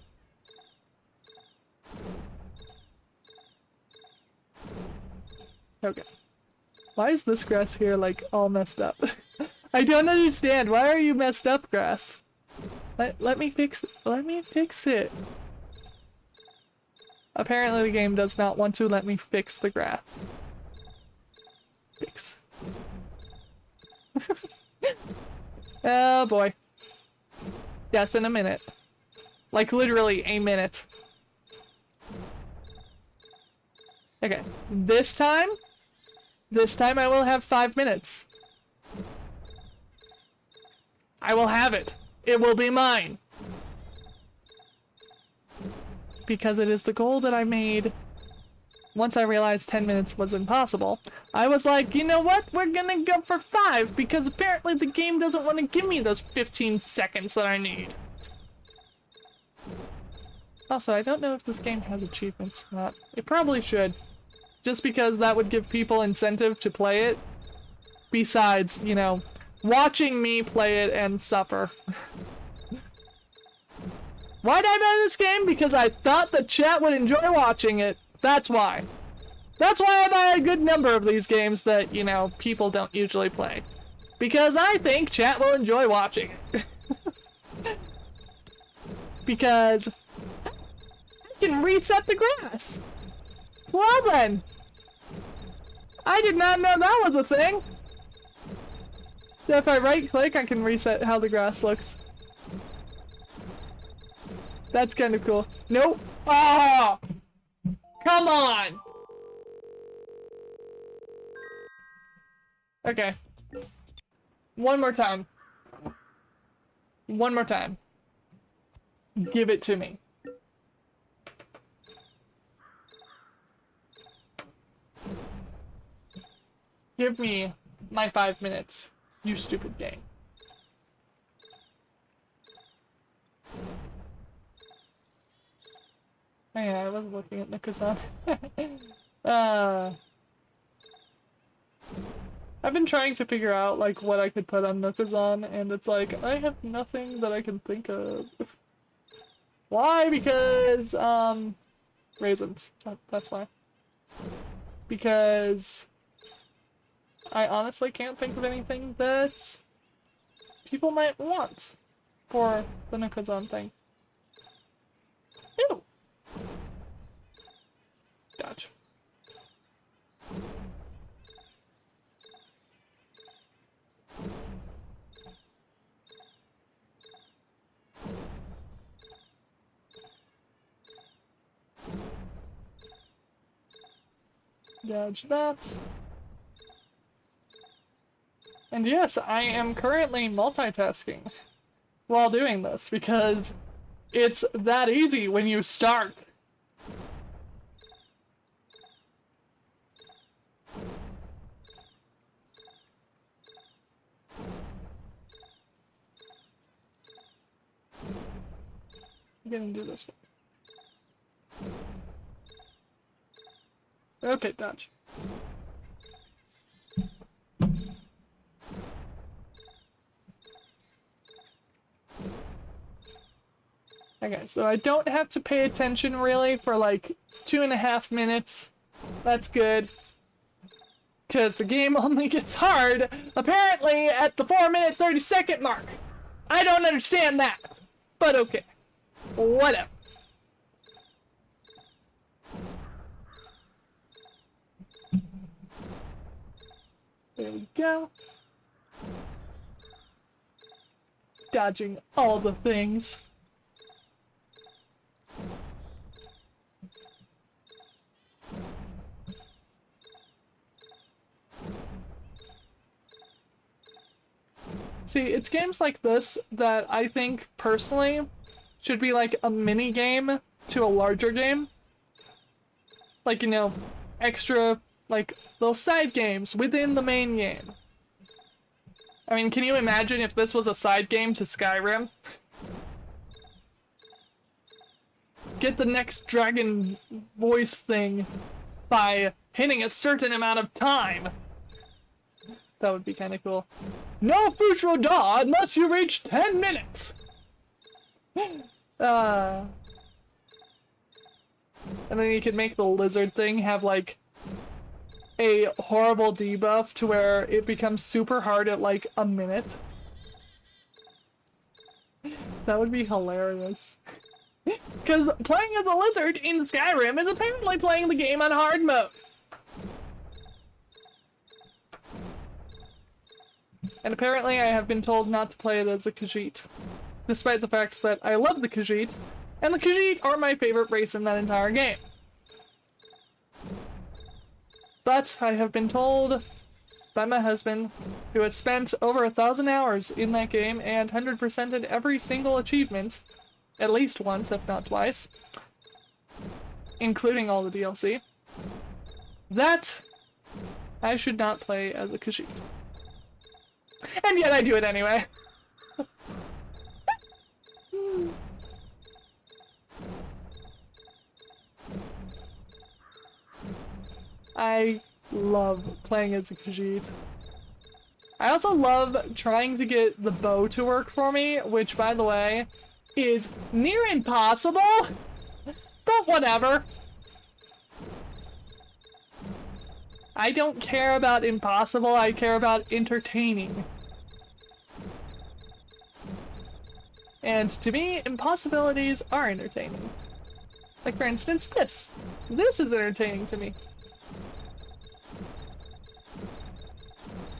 Okay. Why is this grass here, like, all messed up? I don't understand. Why are you messed up, grass? Let me fix it. Let me fix it. Apparently the game does not want to let me fix the grass. Fix. Oh boy. Death in a minute. Like literally a minute. Okay. This time I will have 5 minutes. I will have it. It will be mine. Because it is the goal that I made once I realized 10 minutes was impossible. I was like, you know what? We're gonna go for 5 because apparently the game doesn't want to give me those 15 seconds that I need. Also, I don't know if this game has achievements or not. It probably should. Just because that would give people incentive to play it. Besides, you know, watching me play it and suffer. Why'd I buy this game? Because I thought the chat would enjoy watching it. That's why. That's why I buy a good number of these games that, you know, people don't usually play. Because I think chat will enjoy watching it. Because I can reset the grass. Well then. I did not know that was a thing. So if I right click, I can reset how the grass looks. That's kind of cool. Nope. Oh! Come on! Okay. One more time. One more time. Give it to me. Give me my 5 minutes, you stupid game. Oh yeah, I was looking at Nikazan. I've been trying to figure out like what I could put on Nikazan, and it's like I have nothing that I can think of. Why? Because raisins. That's why. Because I honestly can't think of anything that people might want for the Nikazan thing. Ew. Dodge. Dodge that. And yes, I am currently multitasking while doing this because it's that easy when you start. We're gonna do this one. Okay, dodge. Okay, so I don't have to pay attention really for like 2.5 minutes. That's good. Because the game only gets hard, apparently, at the 4-minute 30-second mark. I don't understand that. But okay. Whatever. There we go. Dodging all the things. See, it's games like this that I think, personally, should be like a mini game to a larger game. Like, you know, extra, like, little side games within the main game. I mean, can you imagine if this was a side game to Skyrim? Get the next dragon voice thing by hitting a certain amount of time. That would be kind of cool. No future daw unless you reach 10 minutes! And then you could make the lizard thing have, like, a horrible debuff to where it becomes super hard at, like, a minute. That would be hilarious. Because playing as a lizard in Skyrim is apparently playing the game on hard mode. And apparently I have been told not to play it as a Khajiit. Despite the fact that I love the Khajiit, and the Khajiit are my favorite race in that entire game. But I have been told by my husband, who has spent over 1,000 hours in that game and 100%ed every single achievement, at least once, if not twice, including all the DLC, that I should not play as a Khajiit. And yet I do it anyway. I love playing as a Khajiit. I also love trying to get the bow to work for me, which, by the way, is near impossible, but whatever. I don't care about impossible, I care about entertaining. And to me, impossibilities are entertaining. Like, for instance, this. This is entertaining to me.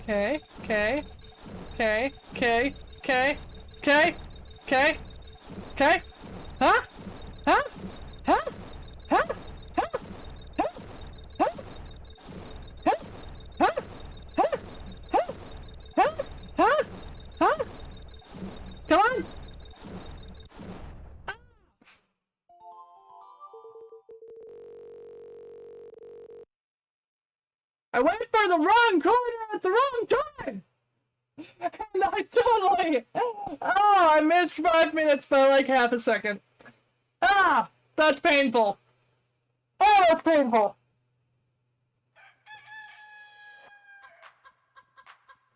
Okay, okay, okay, okay, okay, okay, okay, okay, huh? Huh? Huh? Huh? Huh? Huh? Huh? Huh? Huh? Huh? Huh? Huh? Huh? Come on! I went for the wrong corner at the wrong time! And I totally... Oh, I missed 5 minutes by like half a second. Ah! That's painful. Oh, that's painful.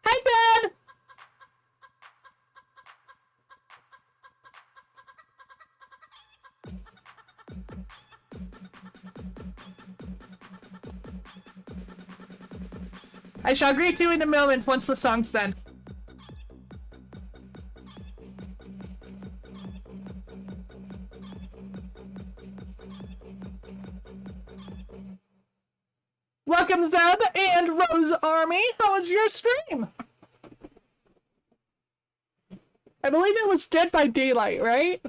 Hi, Dad! I shall greet you in a moment once the song's done. Welcome, Zeb and Rose Army. How was your stream? I believe it was Dead by Daylight, right?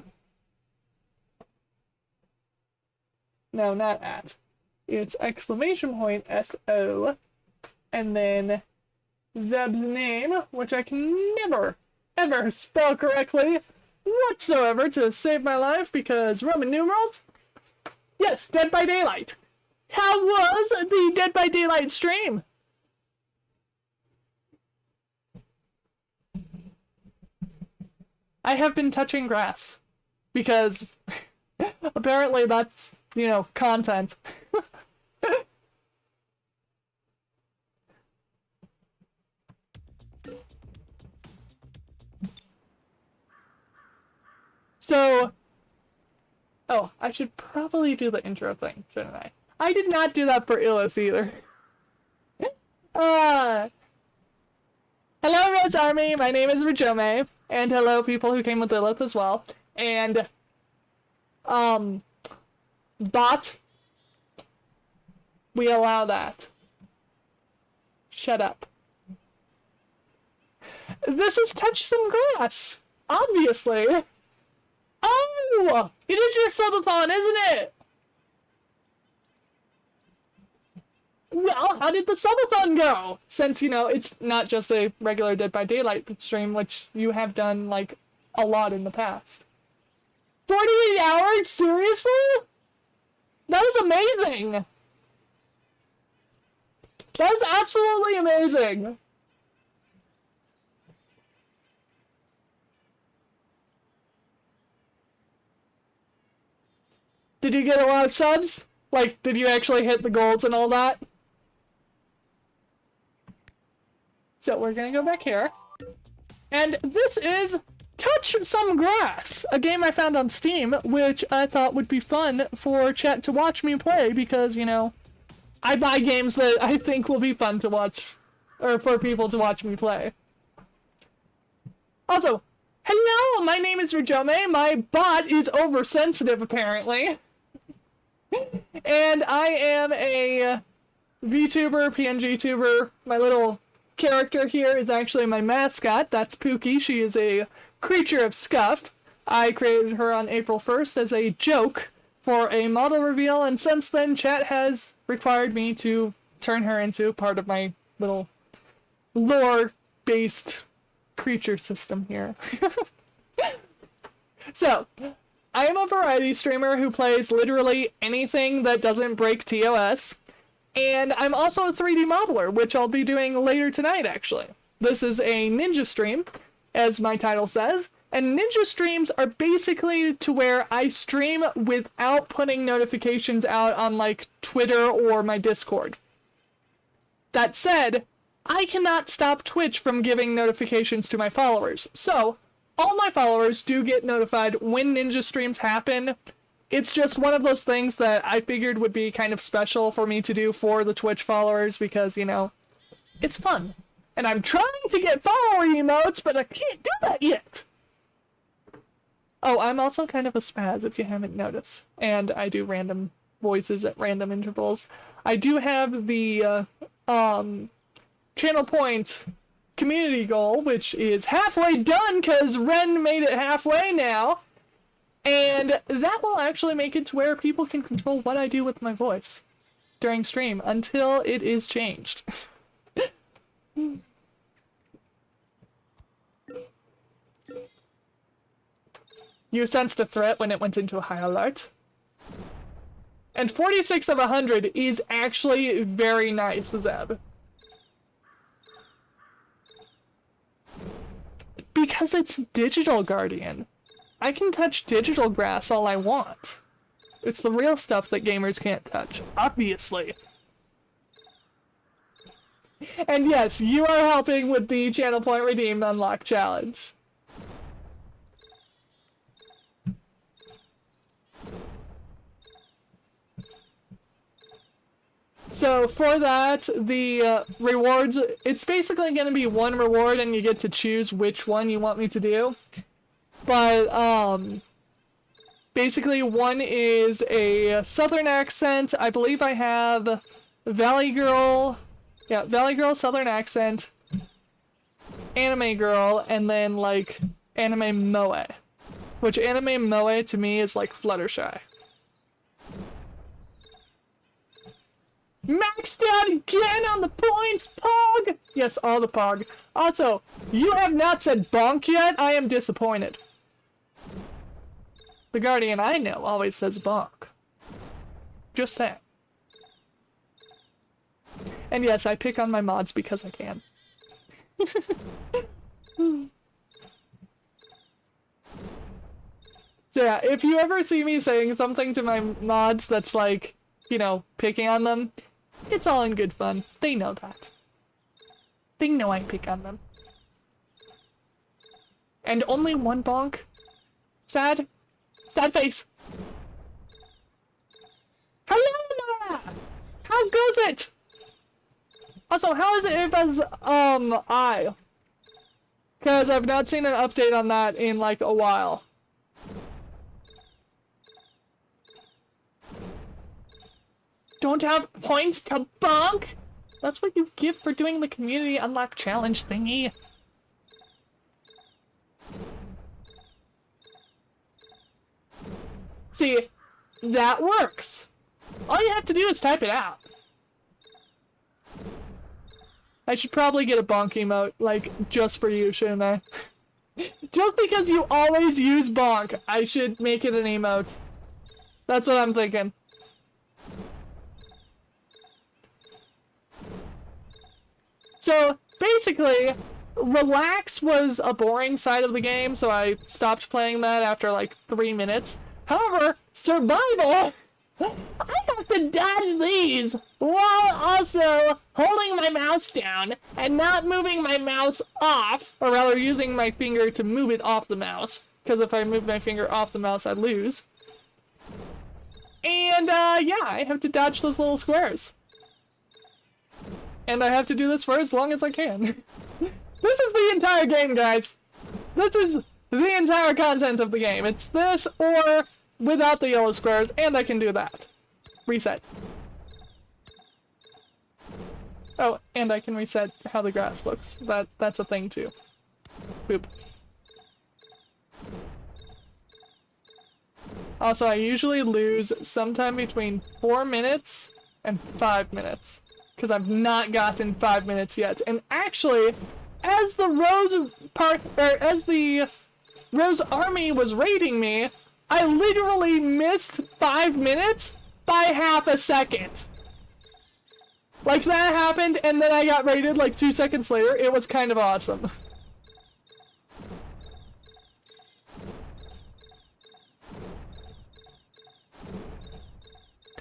No, not at. It's exclamation point SO. And then Zeb's name, which I can never, ever spell correctly whatsoever to save my life because Roman numerals. Yes, Dead by Daylight. How was the Dead by Daylight stream? I have been touching grass. because apparently that's, you know, content. So, oh, I should probably do the intro thing, shouldn't I? I did not do that for Illith either. Hello, Rose Army. My name is Rajome, and hello, people who came with Illith as well. And, bot, we allow that. Shut up. This is Touch Some Grass, obviously. Oh, it is your subathon, isn't it? Well, how did the subathon go? Since, you know, it's not just a regular Dead by Daylight stream, which you have done, like, a lot in the past. 48 hours? Seriously? That is amazing! That is absolutely amazing! Did you get a lot of subs? Like, did you actually hit the goals and all that? So we're gonna go back here. And this is Touch Some Grass, a game I found on Steam, which I thought would be fun for chat to watch me play because, you know, I buy games that I think will be fun to watch, or for people to watch me play. Also, hello, my name is Rajome. My bot is oversensitive, apparently. And I am a VTuber, PNG tuber. My little character here is actually my mascot. That's Pookie. She is a creature of scuff. I created her on April 1st as a joke for a model reveal, and since then, chat has required me to turn her into part of my little lore-based creature system here. So, I am a variety streamer who plays literally anything that doesn't break TOS, and I'm also a 3D modeler, which I'll be doing later tonight, actually. This is a ninja stream, as my title says, and ninja streams are basically to where I stream without putting notifications out on, like, Twitter or my Discord. That said, I cannot stop Twitch from giving notifications to my followers, so all my followers do get notified when ninja streams happen. It's just one of those things that I figured would be kind of special for me to do for the Twitch followers because, you know, it's fun. And I'm trying to get follower emotes, but I can't do that yet. Oh, I'm also kind of a spaz, if you haven't noticed. And I do random voices at random intervals. I do have the, channel point community goal, which is halfway done because Ren made it halfway now. And that will actually make it to where people can control what I do with my voice during stream until it is changed. You sensed a threat when it went into a high alert. And 46 of 100 is actually very nice, Zeb. Because it's Digital Guardian. I can touch digital grass all I want. It's the real stuff that gamers can't touch, obviously. And yes, you are helping with the Channel Point Redeemed Unlock Challenge. So for that, the rewards, it's basically going to be one reward and you get to choose which one you want me to do. But, basically one is a Southern accent. I believe I have Valley Girl, yeah, Valley Girl, Southern accent, Anime Girl, and then, like, Anime Moe. Which Anime Moe, to me, is like Fluttershy. Maxed out again on the points, Pog! Yes, all the Pog. Also, you have not said bonk yet. I am disappointed. The Guardian I know always says bonk. Just saying. And yes, I pick on my mods because I can. So yeah, if you ever see me saying something to my mods that's like, you know, picking on them, it's all in good fun. They know that. They know I pick on them. And only one bonk? Sad? Sad face. Hello, Nora! How goes it? Also, how is it if as, I? Because I've not seen an update on that in, like, a while. Don't have points to bonk? That's what you give for doing the community unlock challenge thingy. See, that works. All you have to do is type it out. I should probably get a bonk emote, like, just for you, shouldn't I? Just because you always use bonk, I should make it an emote. That's what I'm thinking. So, basically, Relax was a boring side of the game, so I stopped playing that after, like, 3 minutes. However, Survival! I have to dodge these while also holding my mouse down and not moving my mouse off, or rather using my finger to move it off the mouse, because if I move my finger off the mouse, I lose. And, yeah, I have to dodge those little squares. And I have to do this for as long as I can. This is the entire game, guys. This is the entire content of the game. It's this or without the yellow squares, and I can do that. Reset. Oh, and I can reset how the grass looks. That's a thing too. Boop. Also, I usually lose sometime between 4 minutes and 5 minutes. Because I've not gotten 5 minutes yet. And actually, as the Rose Army was raiding me, I literally missed 5 minutes by half a second. Like, that happened, and then I got raided like 2 seconds later. It was kind of awesome.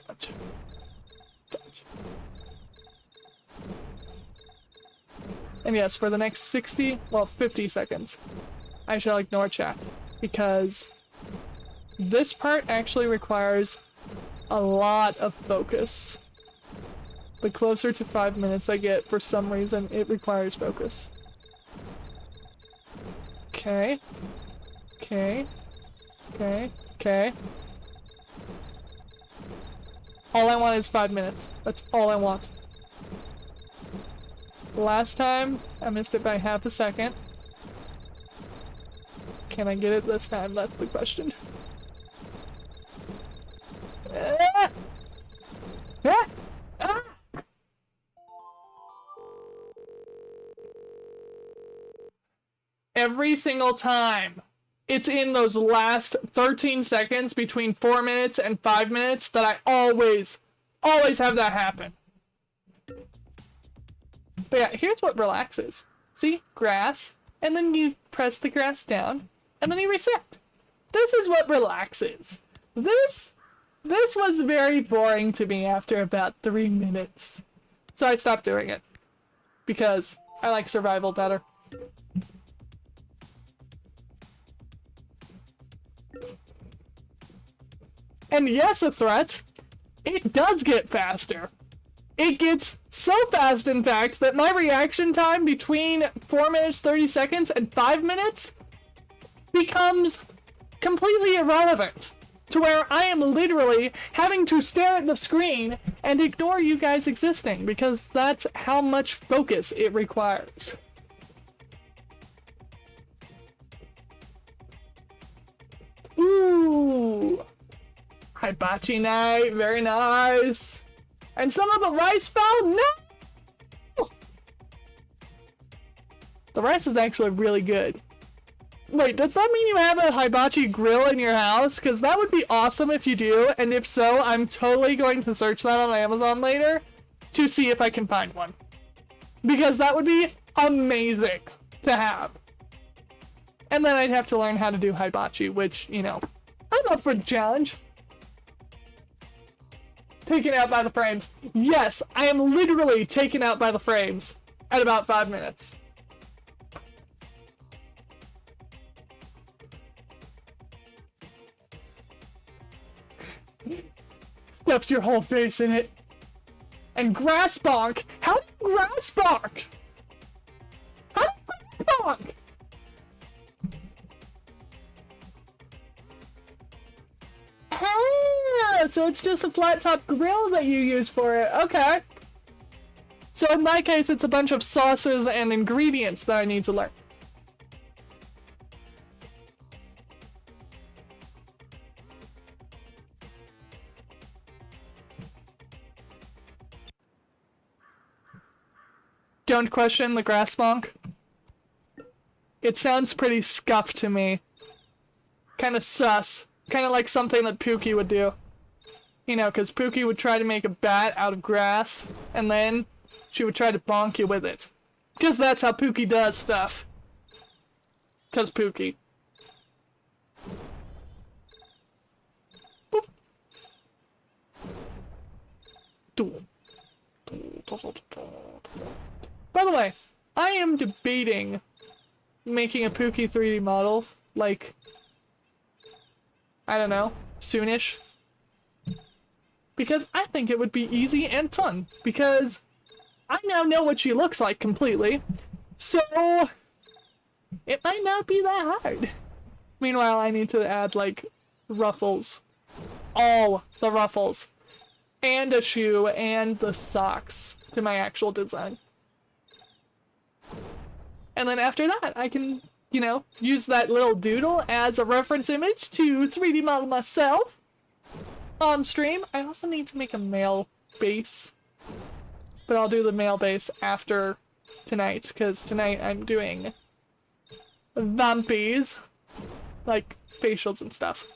Gotcha. And yes, for the next 50 seconds, I shall ignore chat, because this part actually requires a lot of focus. The closer to 5 minutes I get, for some reason, it requires focus. Okay. Okay. Okay. Okay. All I want is 5 minutes. That's all I want. Last time, I missed it by half a second. Can I get it this time? That's the question. Ah! Ah! Ah! Every single time, it's in those last 13 seconds between 4 minutes and 5 minutes that I always have that happen. But yeah, here's what Relax is. See? Grass. And then you press the grass down. And then you reset. This is what Relax is. This was very boring to me after about 3 minutes. So I stopped doing it. Because I like Survival better. And yes, a threat. It does get faster. It gets so fast, in fact, that my reaction time between 4 minutes 30 seconds and 5 minutes becomes completely irrelevant. To where I am literally having to stare at the screen and ignore you guys existing, because that's how much focus it requires. Ooh! Hibachi night, very nice. And some of the rice fell? No! The rice is actually really good. Wait, does that mean you have a hibachi grill in your house? Because that would be awesome if you do, and if so, I'm totally going to search that on Amazon later to see if I can find one. Because that would be amazing to have. And then I'd have to learn how to do hibachi, which, you know, I'm up for the challenge. Taken out by the frames. Yes, I am literally taken out by the frames at about 5 minutes. Stuffs your whole face in it. And grass bonk. How do you grass bonk? How do you grass bonk? Ah, so it's just a flat top grill that you use for it. Okay. So in my case, it's a bunch of sauces and ingredients that I need to learn. Don't question the grass bonk. It sounds pretty scuffed to me. Kind of sus. Kind of like something that Pookie would do. You know, because Pookie would try to make a bat out of grass, and then she would try to bonk you with it. Because that's how Pookie does stuff. Because Pookie. Boop. By the way, I am debating making a Pookie 3D model, like, I don't know, soonish. Because I think it would be easy and fun, because I now know what she looks like completely, so it might not be that hard. Meanwhile, I need to add, like, ruffles. All the ruffles. And a shoe, and the socks to my actual design. And then after that, I can, you know, use that little doodle as a reference image to 3D model myself on stream. I also need to make a male base. But I'll do the male base after tonight, because tonight I'm doing vampies. Like, facials and stuff.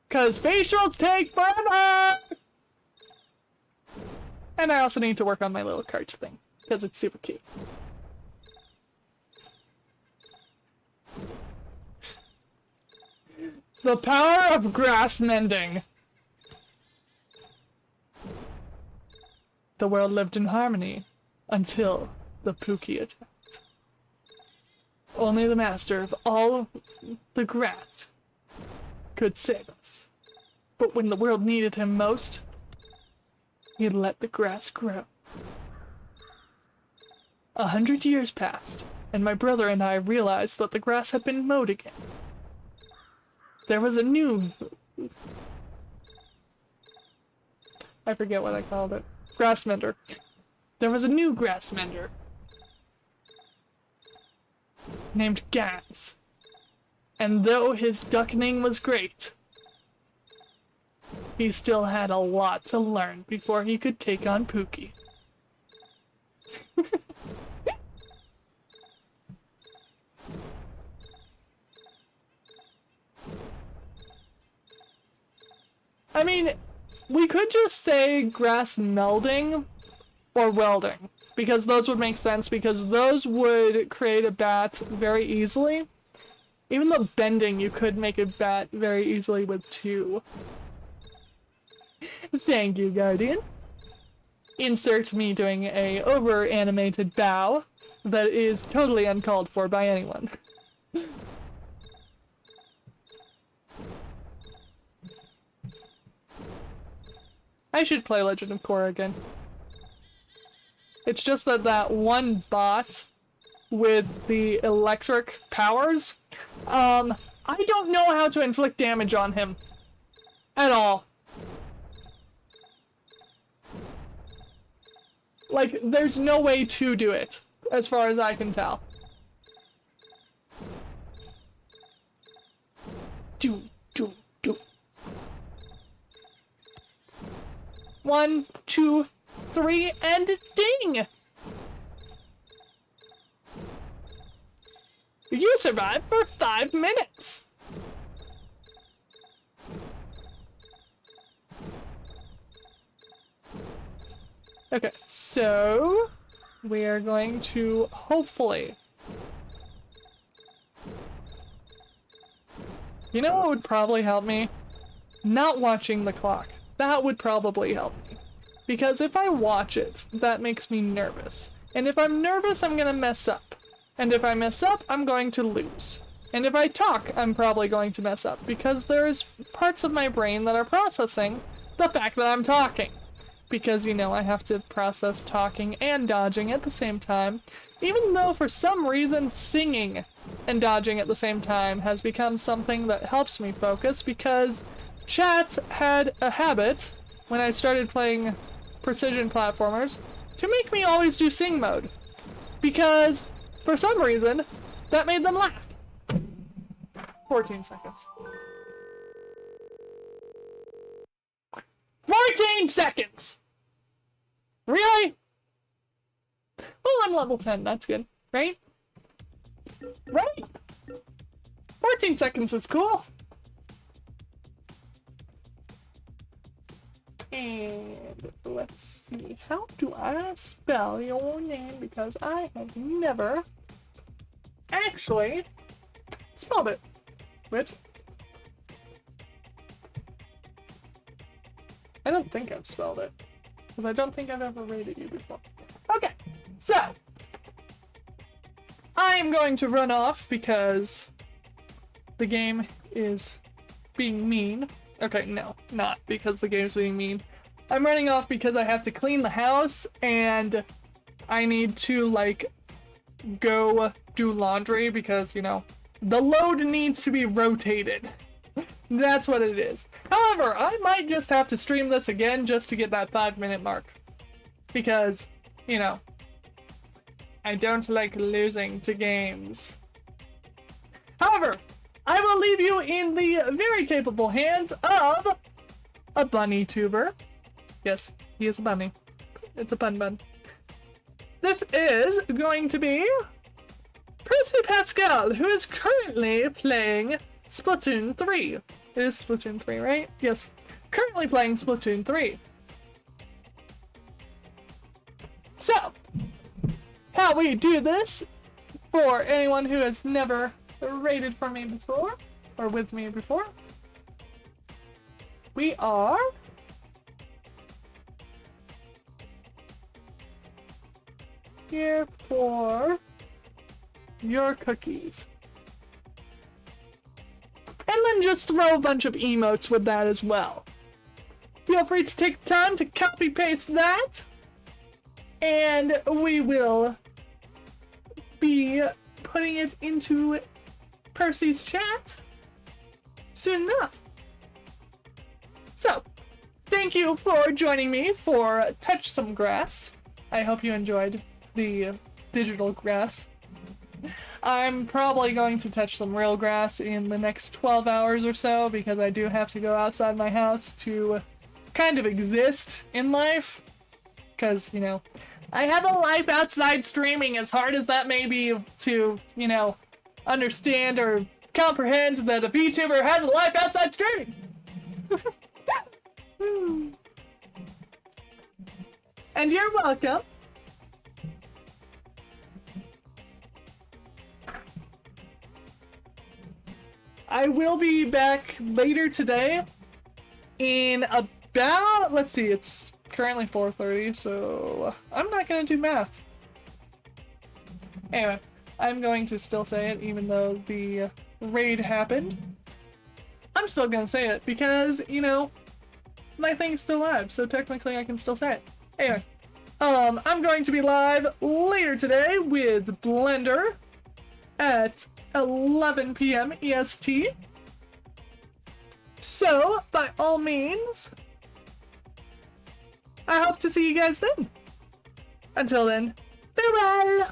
Because facials take forever! And I also need to work on my little cart thing, because it's super cute. The power of grass mending. The world lived in harmony until the Pookie attacked. Only the master of all the grass could save us. But when the world needed him most, he let the grass grow. 100 years passed, and my brother and I realized that the grass had been mowed again. There was a new... I forget what I called it. Grass mender. There was a new grass mender. Named Gans. And though his ducking was great, he still had a lot to learn before he could take on Pookie. I mean, we could just say grass melding or welding, because those would make sense, because those would create a bat very easily. Even though bending, you could make a bat very easily with 2. Thank you, Guardian. Insert me doing a over-animated bow that is totally uncalled for by anyone. I should play Legend of Korra again. It's just that that one bot with the electric powers, I don't know how to inflict damage on him. At all. Like, there's no way to do it, as far as I can tell. Do. 1, 2, 3, and ding! You survived for 5 minutes! Okay, so we are going to hopefully You know what would probably help me? Not watching the clock. That would probably help me. Because if I watch it, that makes me nervous. And if I'm nervous, I'm gonna mess up. And if I mess up, I'm going to lose. And if I talk, I'm probably going to mess up. Because there's parts of my brain that are processing the fact that I'm talking. Because, you know, I have to process talking and dodging at the same time. Even though for some reason singing and dodging at the same time has become something that helps me focus, because chat had a habit when I started playing precision platformers to make me always do sing mode. Because for some reason that made them laugh. 14 seconds. 14 seconds! Really? Well, I'm level 10, that's good, right? Right? 14 seconds is cool. And let's see, how do I spell your name? Because I have never actually spelled it. Whoops. I don't think I've spelled it. Because I don't think I've ever rated you before. Okay, so I'm going to run off because the game is being mean. Okay, no, not because the game's being mean. I'm running off because I have to clean the house and I need to, like, go do laundry because, you know, the load needs to be rotated. That's what it is. However, I might just have to stream this again just to get that 5-minute mark. Because, you know, I don't like losing to games. However, I will leave you in the very capable hands of a bunny tuber. Yes, he is a bunny. It's a bun. This is going to be Percy Pascal, who is currently playing Splatoon 3. It is Splatoon 3, right? Yes. Currently playing Splatoon 3. So, how we do this, for anyone who has never rated for me before, or with me before, we are here for your cookies. And then just throw a bunch of emotes with that as well. Feel free to take the time to copy paste that, and we will be putting it into Percy's chat soon enough. So, thank you for joining me for Touch Some Grass. I hope you enjoyed the digital grass. I'm probably going to touch some real grass in the next 12 hours or so because I do have to go outside my house to kind of exist in life. Because, you know, I have a life outside streaming, as hard as that may be to, you know, understand or comprehend that a VTuber has a life outside streaming. And you're welcome. I will be back later today in about, let's see, it's currently 4:30, so I'm not gonna do math. Anyway, I'm going to still say it even though the raid happened. I'm still gonna say it because, you know, my thing's still live, so technically I can still say it. Anyway, I'm going to be live later today with Blender at 11 p.m. EST. So, by all means, I hope to see you guys then. Until then, farewell!